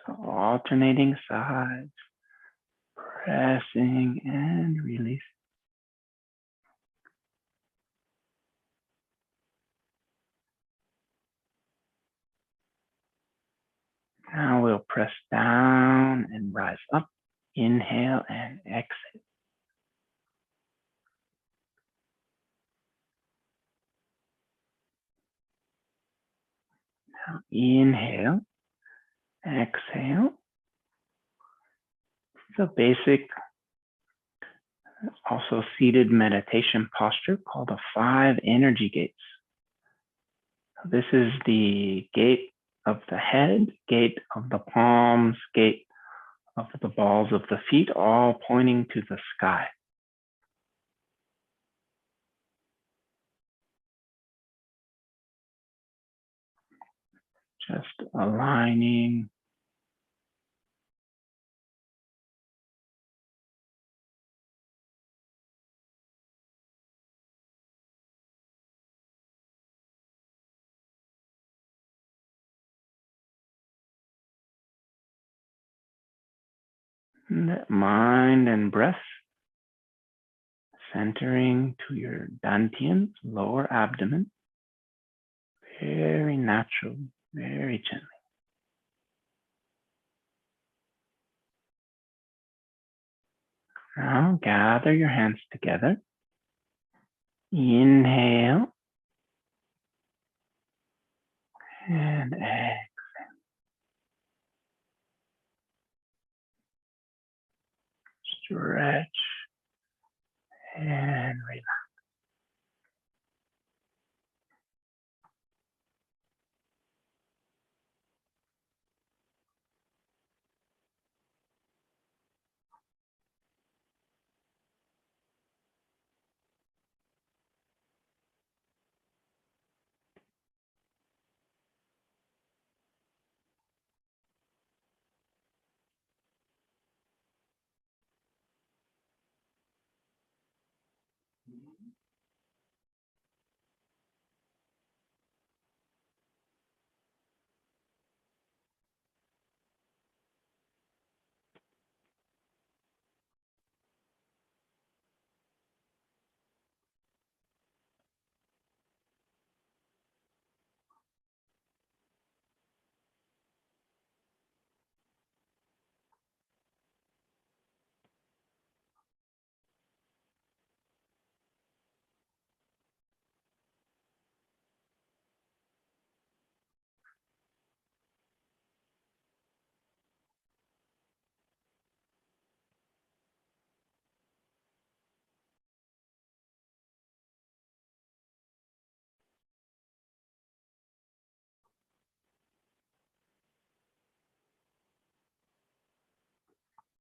So alternating sides, pressing and release. Now we'll press down and rise up. Inhale and exhale. Inhale, exhale. It's a basic, also seated meditation posture called the 5 energy gates. This is the gate of the head, gate of the palms, gate of the balls of the feet, all pointing to the sky. Just aligning. Mind and breath centering to your dantian, lower abdomen. Very natural, very gently. Now gather your hands together. Inhale and exhale. Stretch and relax.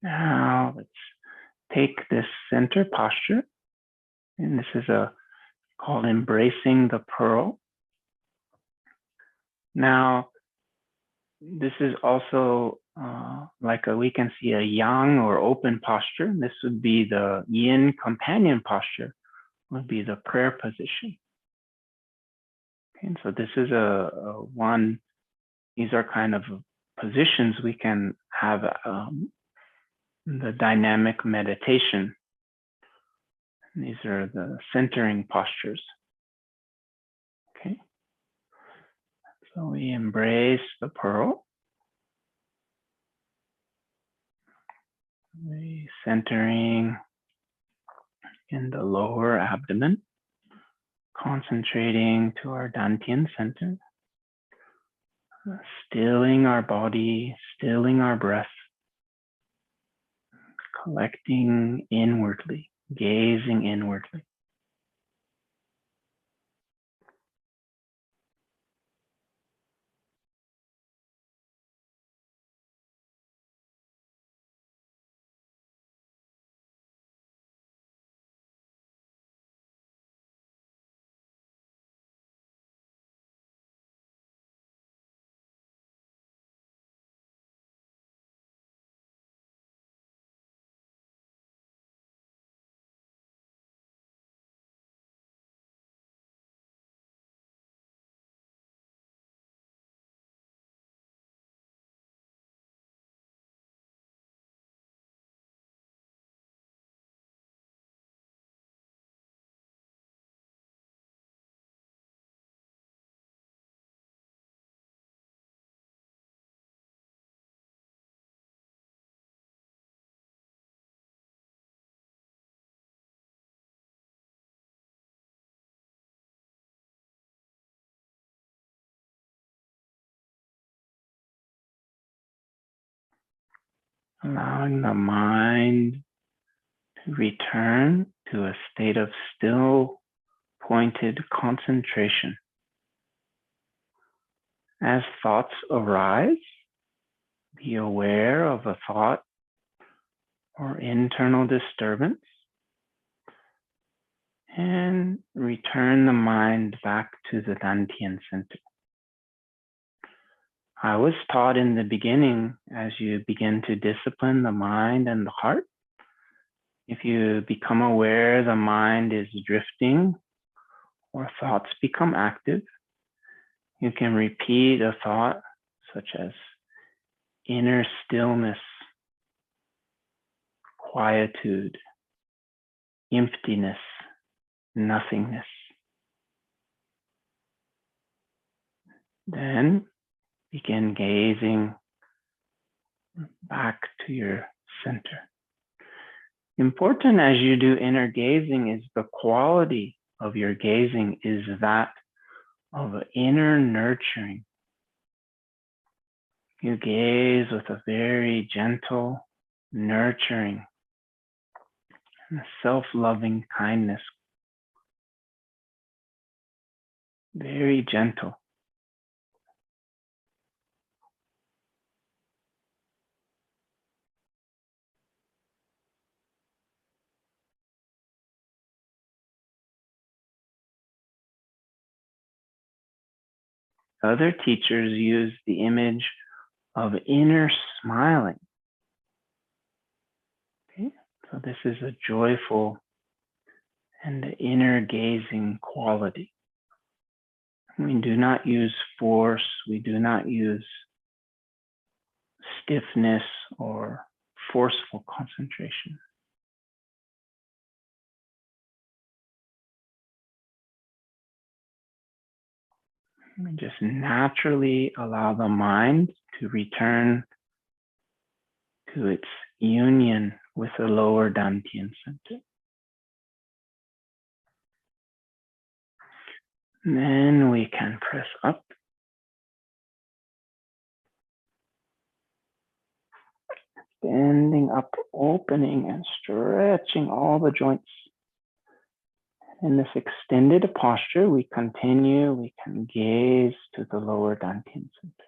Now let's take this center posture, and this is called embracing the pearl. Now, this is also we can see a yang or open posture. This would be the yin companion posture, would be the prayer position. Okay, and so this is these are kind of positions we can have the dynamic meditation. These are the centering postures. Okay, so we embrace the pearl. We centering in the lower abdomen, concentrating to our dantian center, stilling our body, stilling our breath, collecting inwardly, gazing inwardly. allowing the mind to return to a state of still, pointed concentration. As thoughts arise, be aware of a thought or internal disturbance and return the mind back to the Dantian center. I was taught in the beginning, as you begin to discipline the mind and the heart, if you become aware the mind is drifting or thoughts become active, you can repeat a thought such as inner stillness, quietude, emptiness, nothingness. Then begin gazing back to your center. Important as you do inner gazing is the quality of your gazing is that of inner nurturing. You gaze with a very gentle, nurturing, and self-loving kindness. Very gentle. Other teachers use the image of inner smiling. Okay? So this is a joyful and inner gazing quality. We do not use force. We do not use stiffness or forceful concentration. We just naturally allow the mind to return to its union with the lower Dantian center. And then we can press up. Standing up, opening and stretching all the joints. In this extended posture, we continue, we can gaze to the lower Dantian center.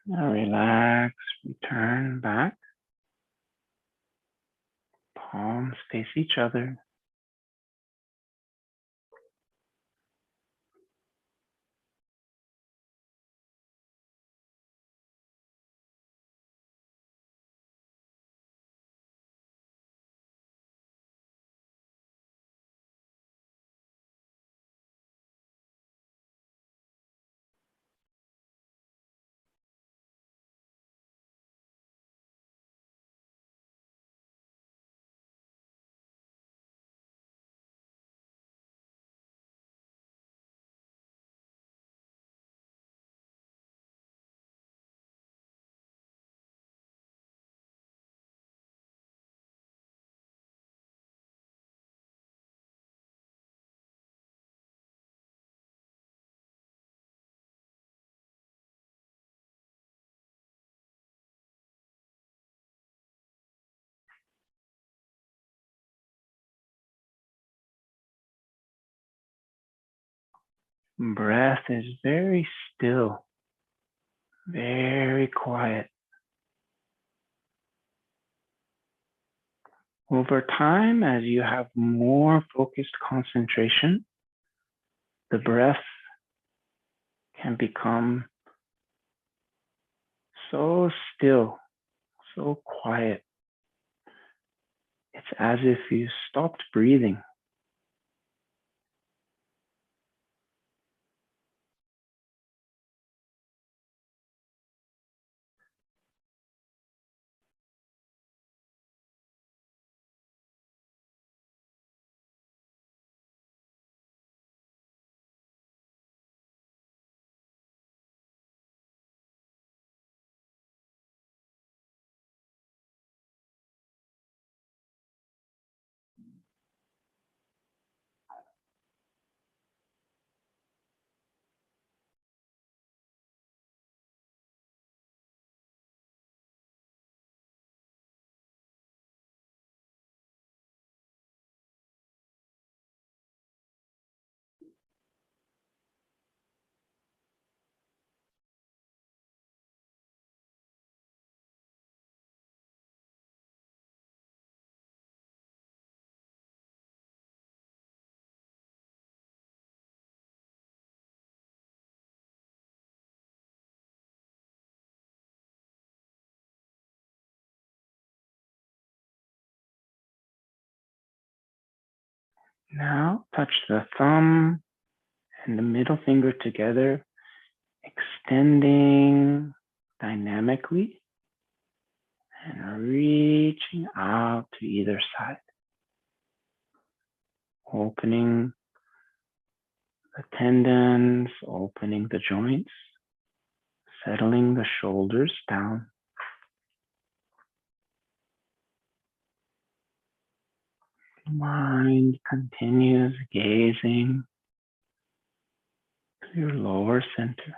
Now relax, return back. Palms face each other. breath is very still, very quiet. Over time, as you have more focused concentration, the breath can become so still, so quiet. It's as if you stopped breathing. Now touch the thumb and the middle finger together, extending dynamically and reaching out to either side, opening the tendons, opening the joints, settling the shoulders down. Mind continues gazing to your lower center.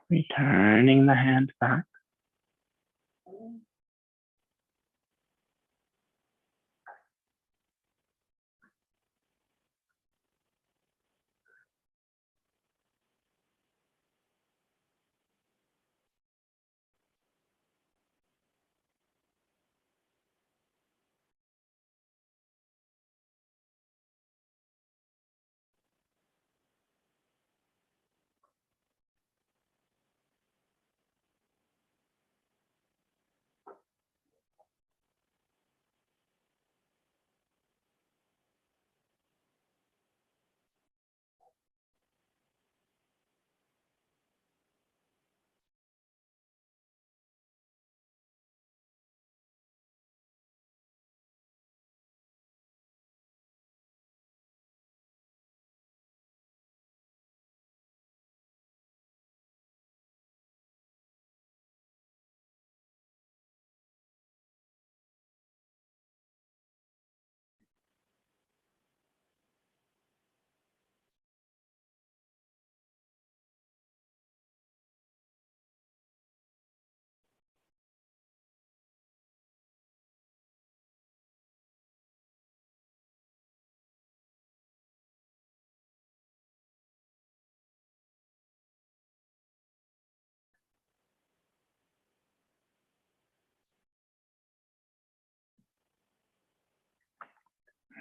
Returning the hand back.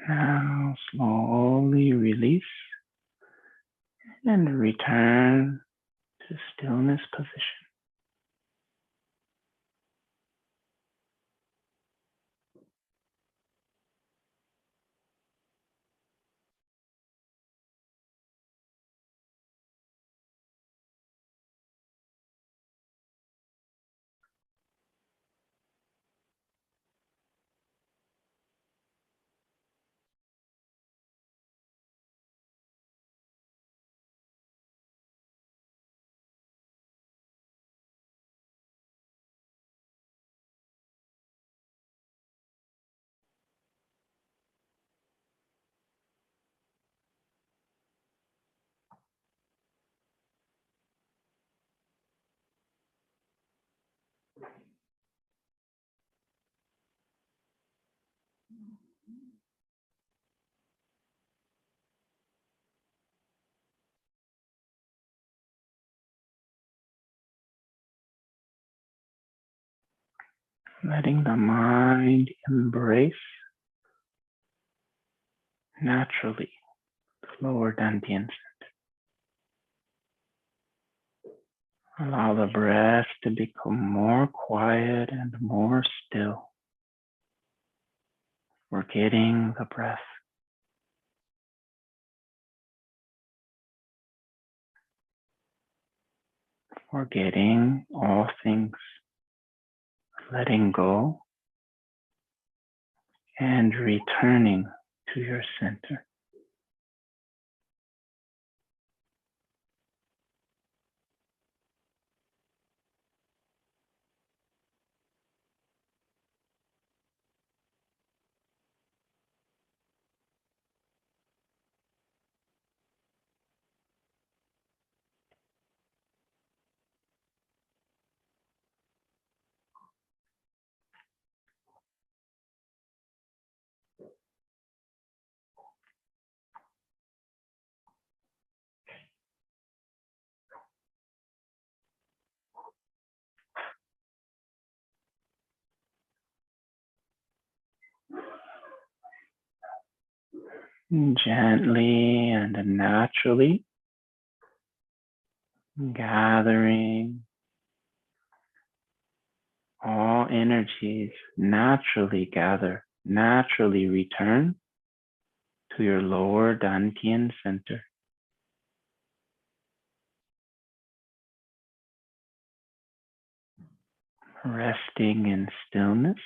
Now slowly release and return to stillness position. Letting the mind embrace naturally the lower dantian. Allow the breath to become more quiet and more still. Forgetting the breath. Forgetting all things. Letting go and returning to your center. Gently and naturally gathering all energies, naturally gather, naturally return to your lower dantian center. Resting in stillness.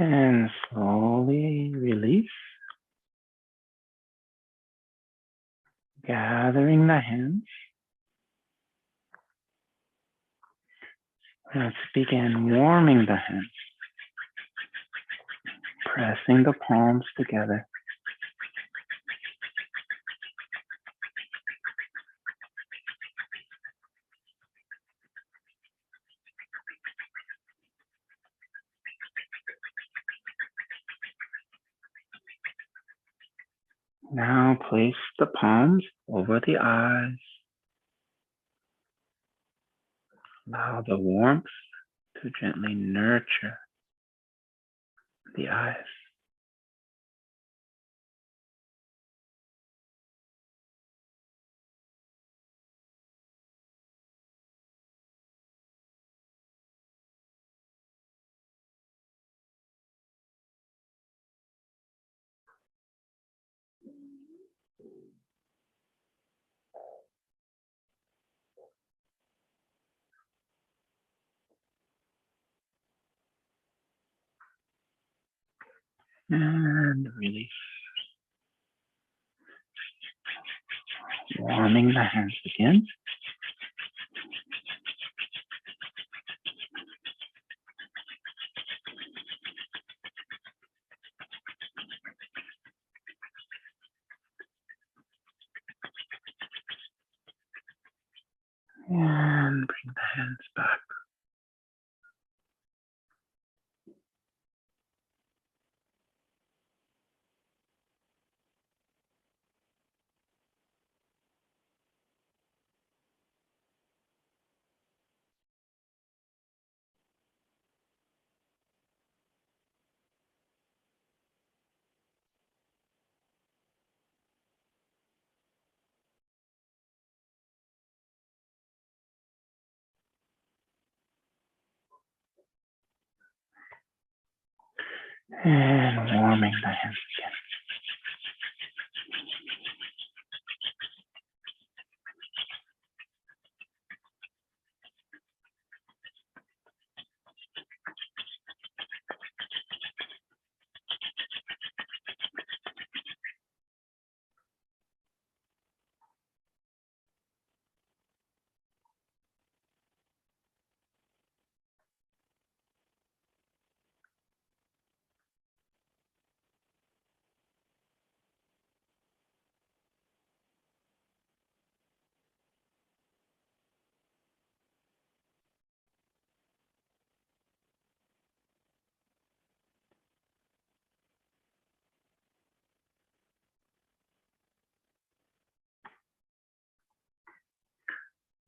And slowly release, gathering the hands. Let's begin warming the hands, pressing the palms together. Now place the palms over the eyes. Allow the warmth to gently nurture the eyes. And release. Warming the hands again. And bring the hands back. And warming the hands again.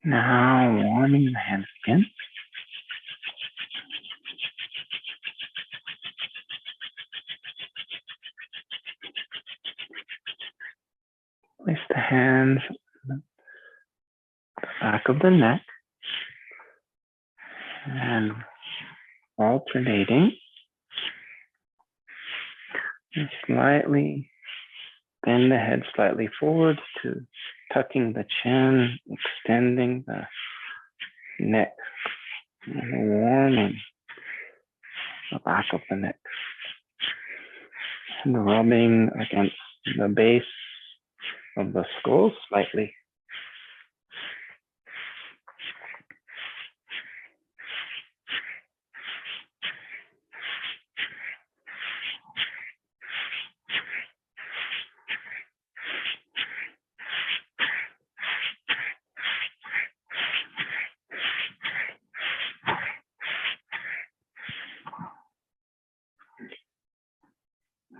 Now warming the hands again. Place the hands on the back of the neck and alternating. And slightly bend the head slightly forward to tucking the chin, extending the neck, and warming the back of the neck. And rubbing against the base of the skull slightly.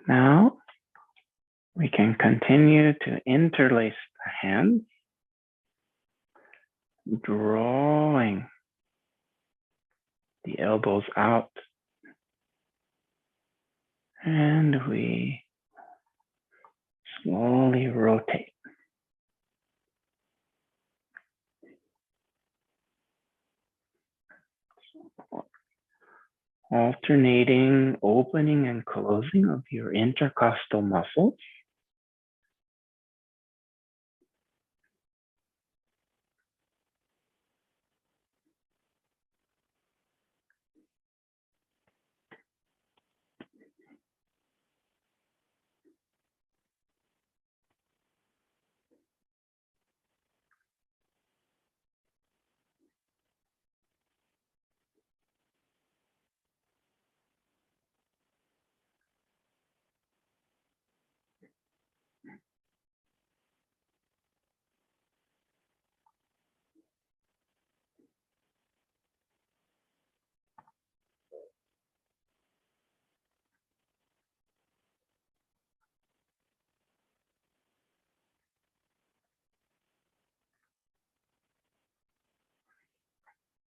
Now we can continue to interlace the hands, drawing the elbows out, and we slowly rotate. Alternating opening and closing of your intercostal muscles.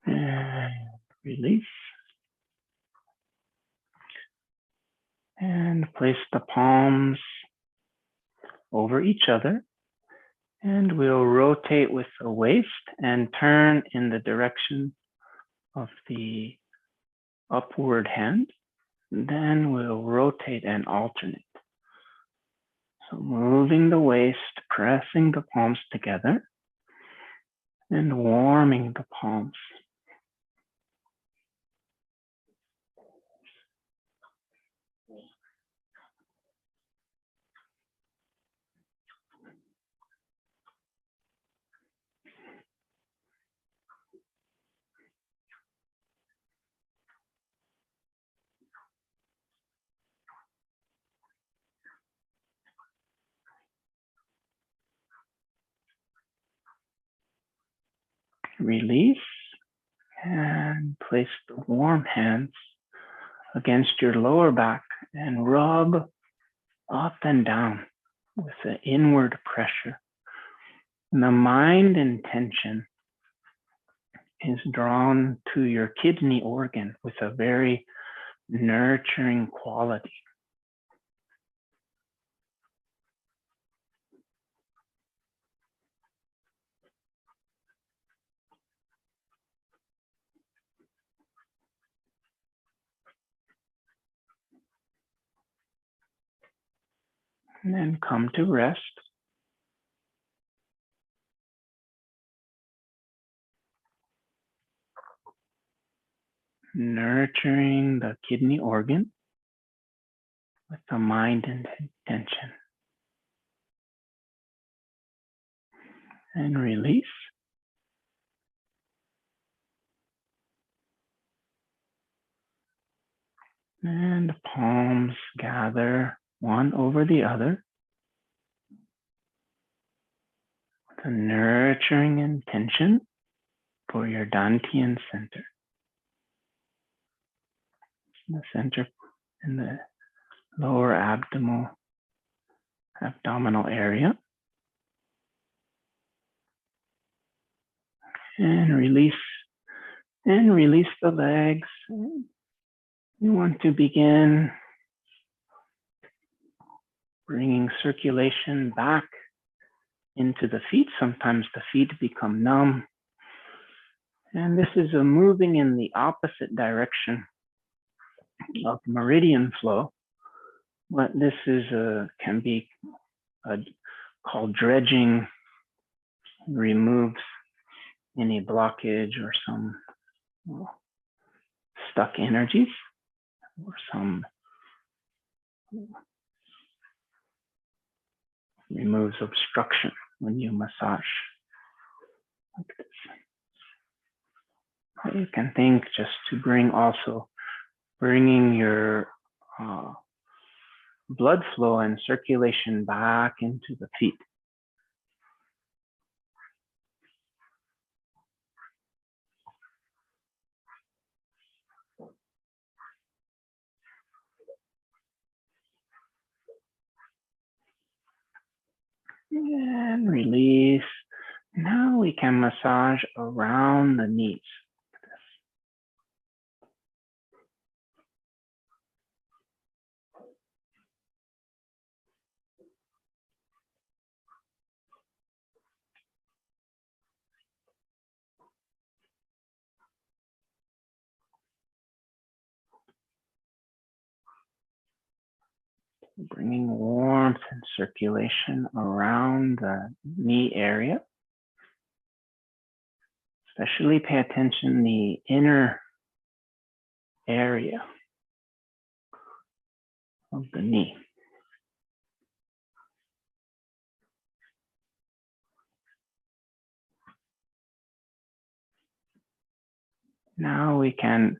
And release. And place the palms over each other. And we'll rotate with the waist and turn in the direction of the upward hand. Then we'll rotate and alternate. So moving the waist, pressing the palms together, and warming the palms. Release and place the warm hands against your lower back and rub up and down with the inward pressure. And the mind intention is drawn to your kidney organ with a very nurturing quality. And then come to rest. Nurturing the kidney organ with the mind intention. And release. And palms gather one over the other. The nurturing intention for your Dantian center. The center in the lower abdominal area. And release the legs. You want to begin bringing circulation back into the feet. Sometimes the feet become numb. And this is a moving in the opposite direction of meridian flow. But this is can be called dredging. Removes any blockage or some stuck energies or some removes obstruction when you massage like this. You can think just to bringing your blood flow and circulation back into the feet. And release. Now we can massage around the knees. Bringing warmth and circulation around the knee area. Especially pay attention the inner area of the knee. Now we can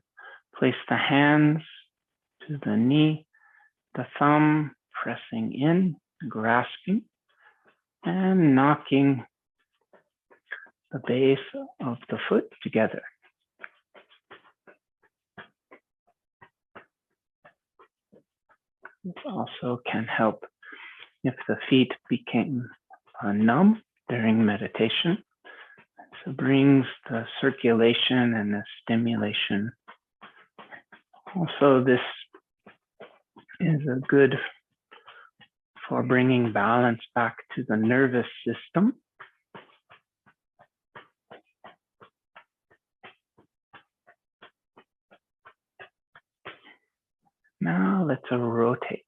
place the hands to the knee, the thumb pressing in, grasping, and knocking the base of the foot together. This also can help if the feet became numb during meditation. So brings the circulation and the stimulation. Also, this is a good for bringing balance back to the nervous system. Now let's rotate.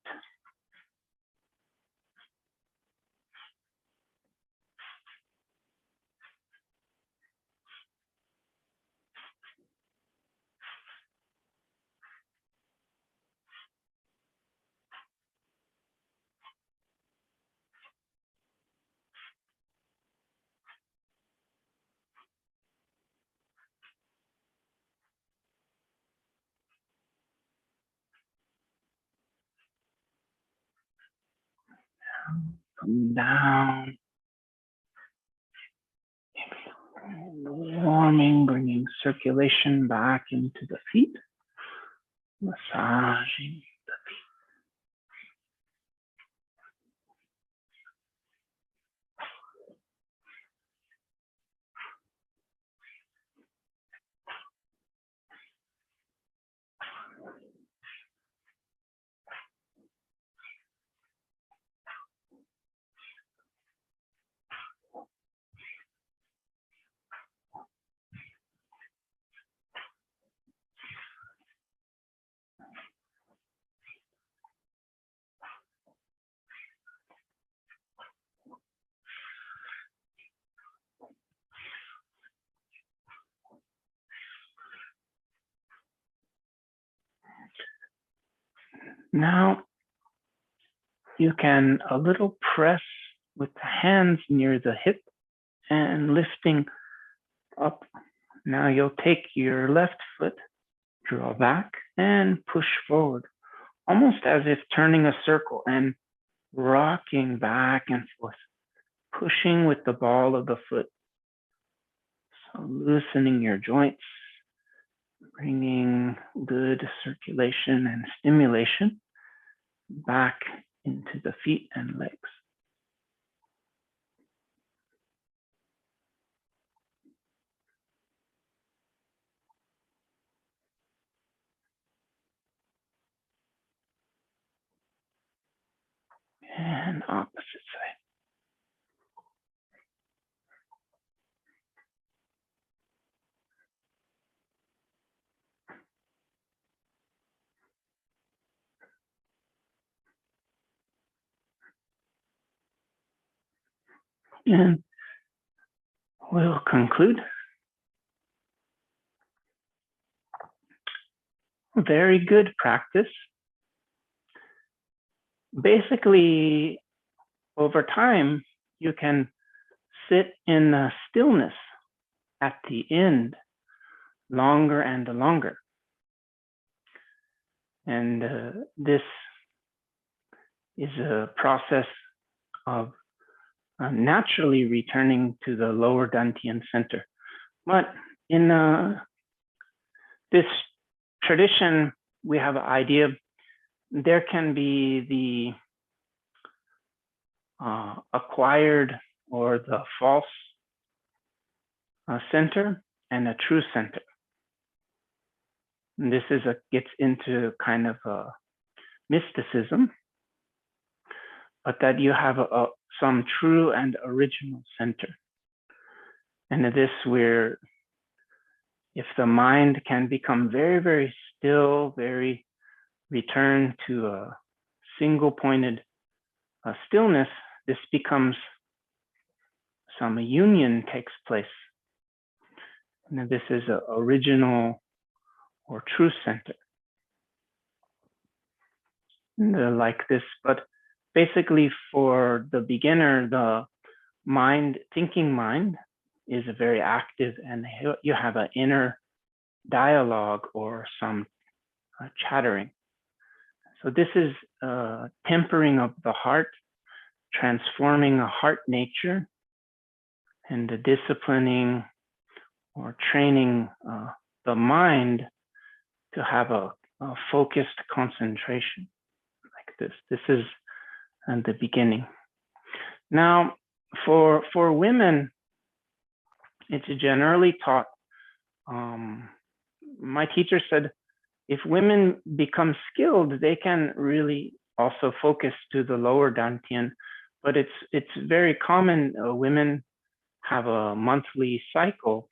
Come down. Warming, bringing circulation back into the feet. Massaging the feet. Now you can a little press with the hands near the hip and lifting up. Now you'll take your left foot, draw back and push forward, almost as if turning a circle and rocking back and forth, pushing with the ball of the foot. So loosening your joints, bringing good circulation and stimulation back into the feet and legs. And opposite side. And we'll conclude. Very good practice. Basically, over time, you can sit in stillness at the end longer and longer. And this is a process of naturally returning to the lower Dantian center. But in this tradition, we have an idea there can be the acquired or the false center and a true center. And this is gets into kind of mysticism, but that you have some true and original center. And this where if the mind can become very, very still, very return to a single pointed stillness, this becomes some union takes place. And this is an original or true center. And like this, but basically for the beginner, the mind, thinking mind is very active and you have an inner dialogue or some chattering. So this is tempering of the heart, transforming a heart nature, and the disciplining or training the mind to have a focused concentration like this. This is the beginning. Now, for women, It's generally taught. My teacher said, if women become skilled, they can really also focus to the lower dantian. But it's very common. Women have a monthly cycle.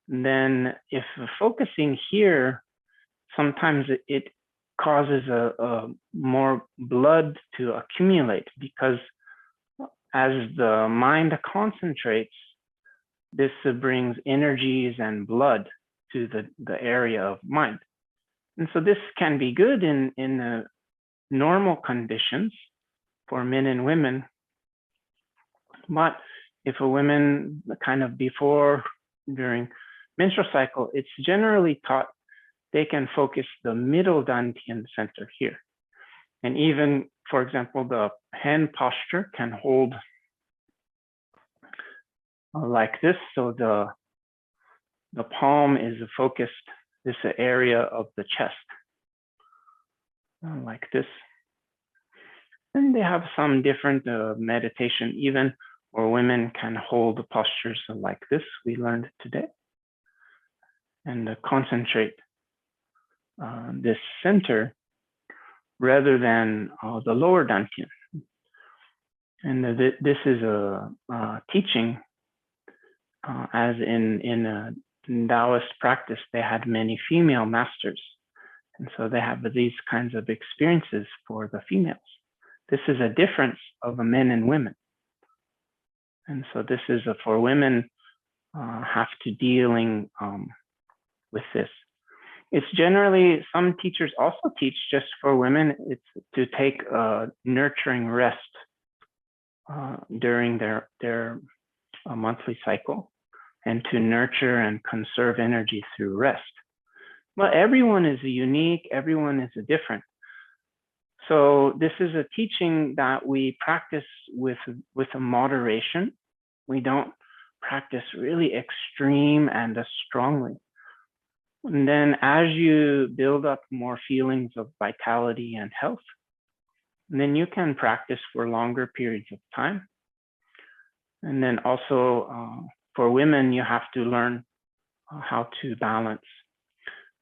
And then if focusing here, sometimes it causes a more blood to accumulate, because as the mind concentrates, this brings energies and blood to the area of mind. And so this can be good in normal conditions for men and women. But if a woman kind of before, during menstrual cycle, it's generally taught they can focus the middle dantian center here. And even, for example, the hand posture can hold like this. So the palm is focused, this area of the chest, like this. And they have some different meditation, even where women can hold postures like this, we learned today, and concentrate this center rather than the lower dantian. And this is a teaching, as in Taoist practice, they had many female masters. And so they have these kinds of experiences for the females. This is a difference of men and women. And so this is for women have to dealing with this. It's generally, some teachers also teach just for women, it's to take a nurturing rest during their monthly cycle, and to nurture and conserve energy through rest. But everyone is unique, everyone is different. So this is a teaching that we practice with a moderation. We don't practice really extreme and strongly. And then as you build up more feelings of vitality and health, then you can practice for longer periods of time. And then also for women, you have to learn how to balance.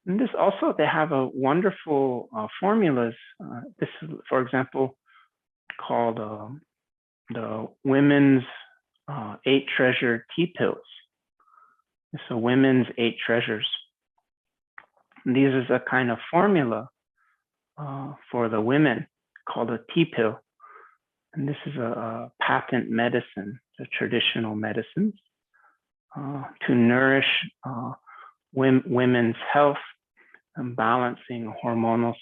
And this also, they have a wonderful formulas. This is, for example, called the Women's 8 Treasure Tea Pills. It's a Women's 8 Treasures. And these is a kind of formula for the women called a tea pill. And this is a patent medicine, the traditional medicines, to nourish women's health and balancing hormonal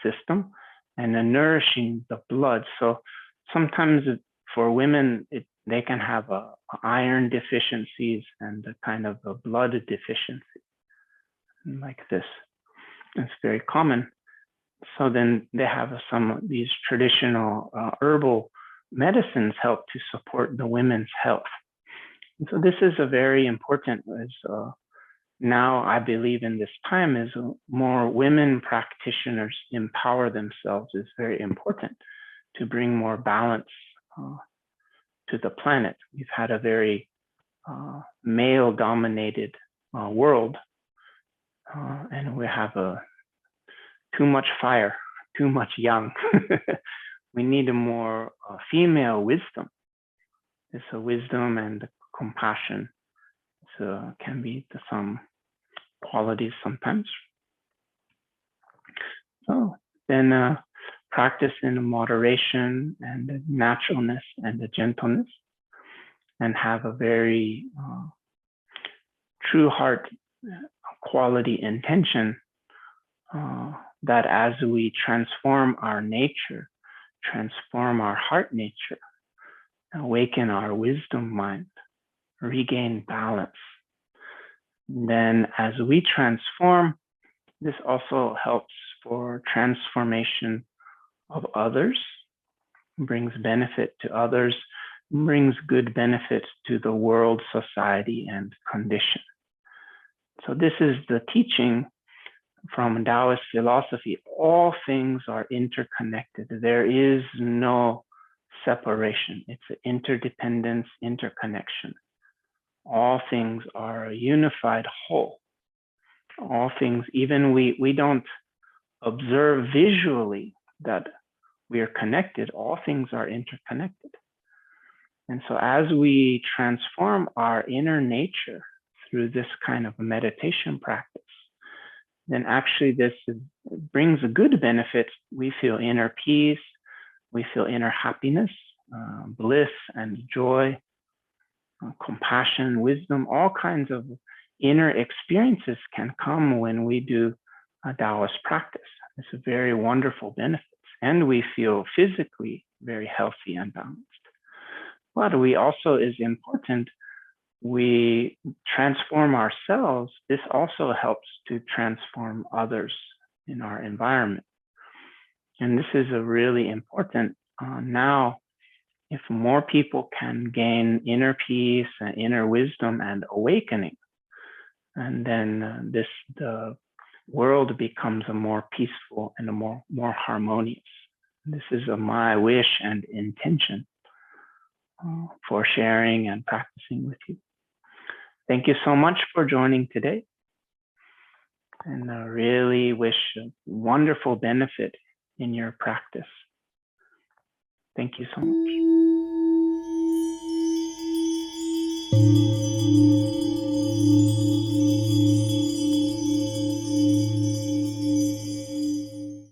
system, and then nourishing the blood. So sometimes for women, they can have iron deficiencies and a kind of a blood deficiency, like this. It's very common. So then they have some of these traditional herbal medicines help to support the women's health. And so this is a very important, now I believe in this time, is more women practitioners empower themselves is very important to bring more balance to the planet. We've had a very male-dominated world, and we have too much fire, too much yang. We need a more female wisdom. It's a wisdom and compassion. So can be some qualities sometimes. So then practice in moderation and the naturalness and the gentleness, and have a very true heart quality intention that as we transform our nature, transform our heart nature, awaken our wisdom mind, regain balance, then as we transform, this also helps for transformation of others, brings benefit to others, brings good benefits to the world, society, and condition. So this is the teaching from Taoist philosophy. All things are interconnected. There is no separation. It's an interdependence, interconnection. all things are a unified whole. All things, even we don't observe visually that we are connected, all things are interconnected. And so as we transform our inner nature through this kind of meditation practice, then actually this brings a good benefit. We feel inner peace, we feel inner happiness, bliss and joy, compassion, wisdom, all kinds of inner experiences can come when we do a Taoist practice. It's a very wonderful benefit. And we feel physically very healthy and balanced. But we also, is important, we transform ourselves. This also helps to transform others in our environment. And this is a really important now. If more people can gain inner peace and inner wisdom and awakening, and then the world becomes a more peaceful and a more harmonious. This is my wish and intention for sharing and practicing with you. Thank you so much for joining today. And I really wish a wonderful benefit in your practice. Thank you so much.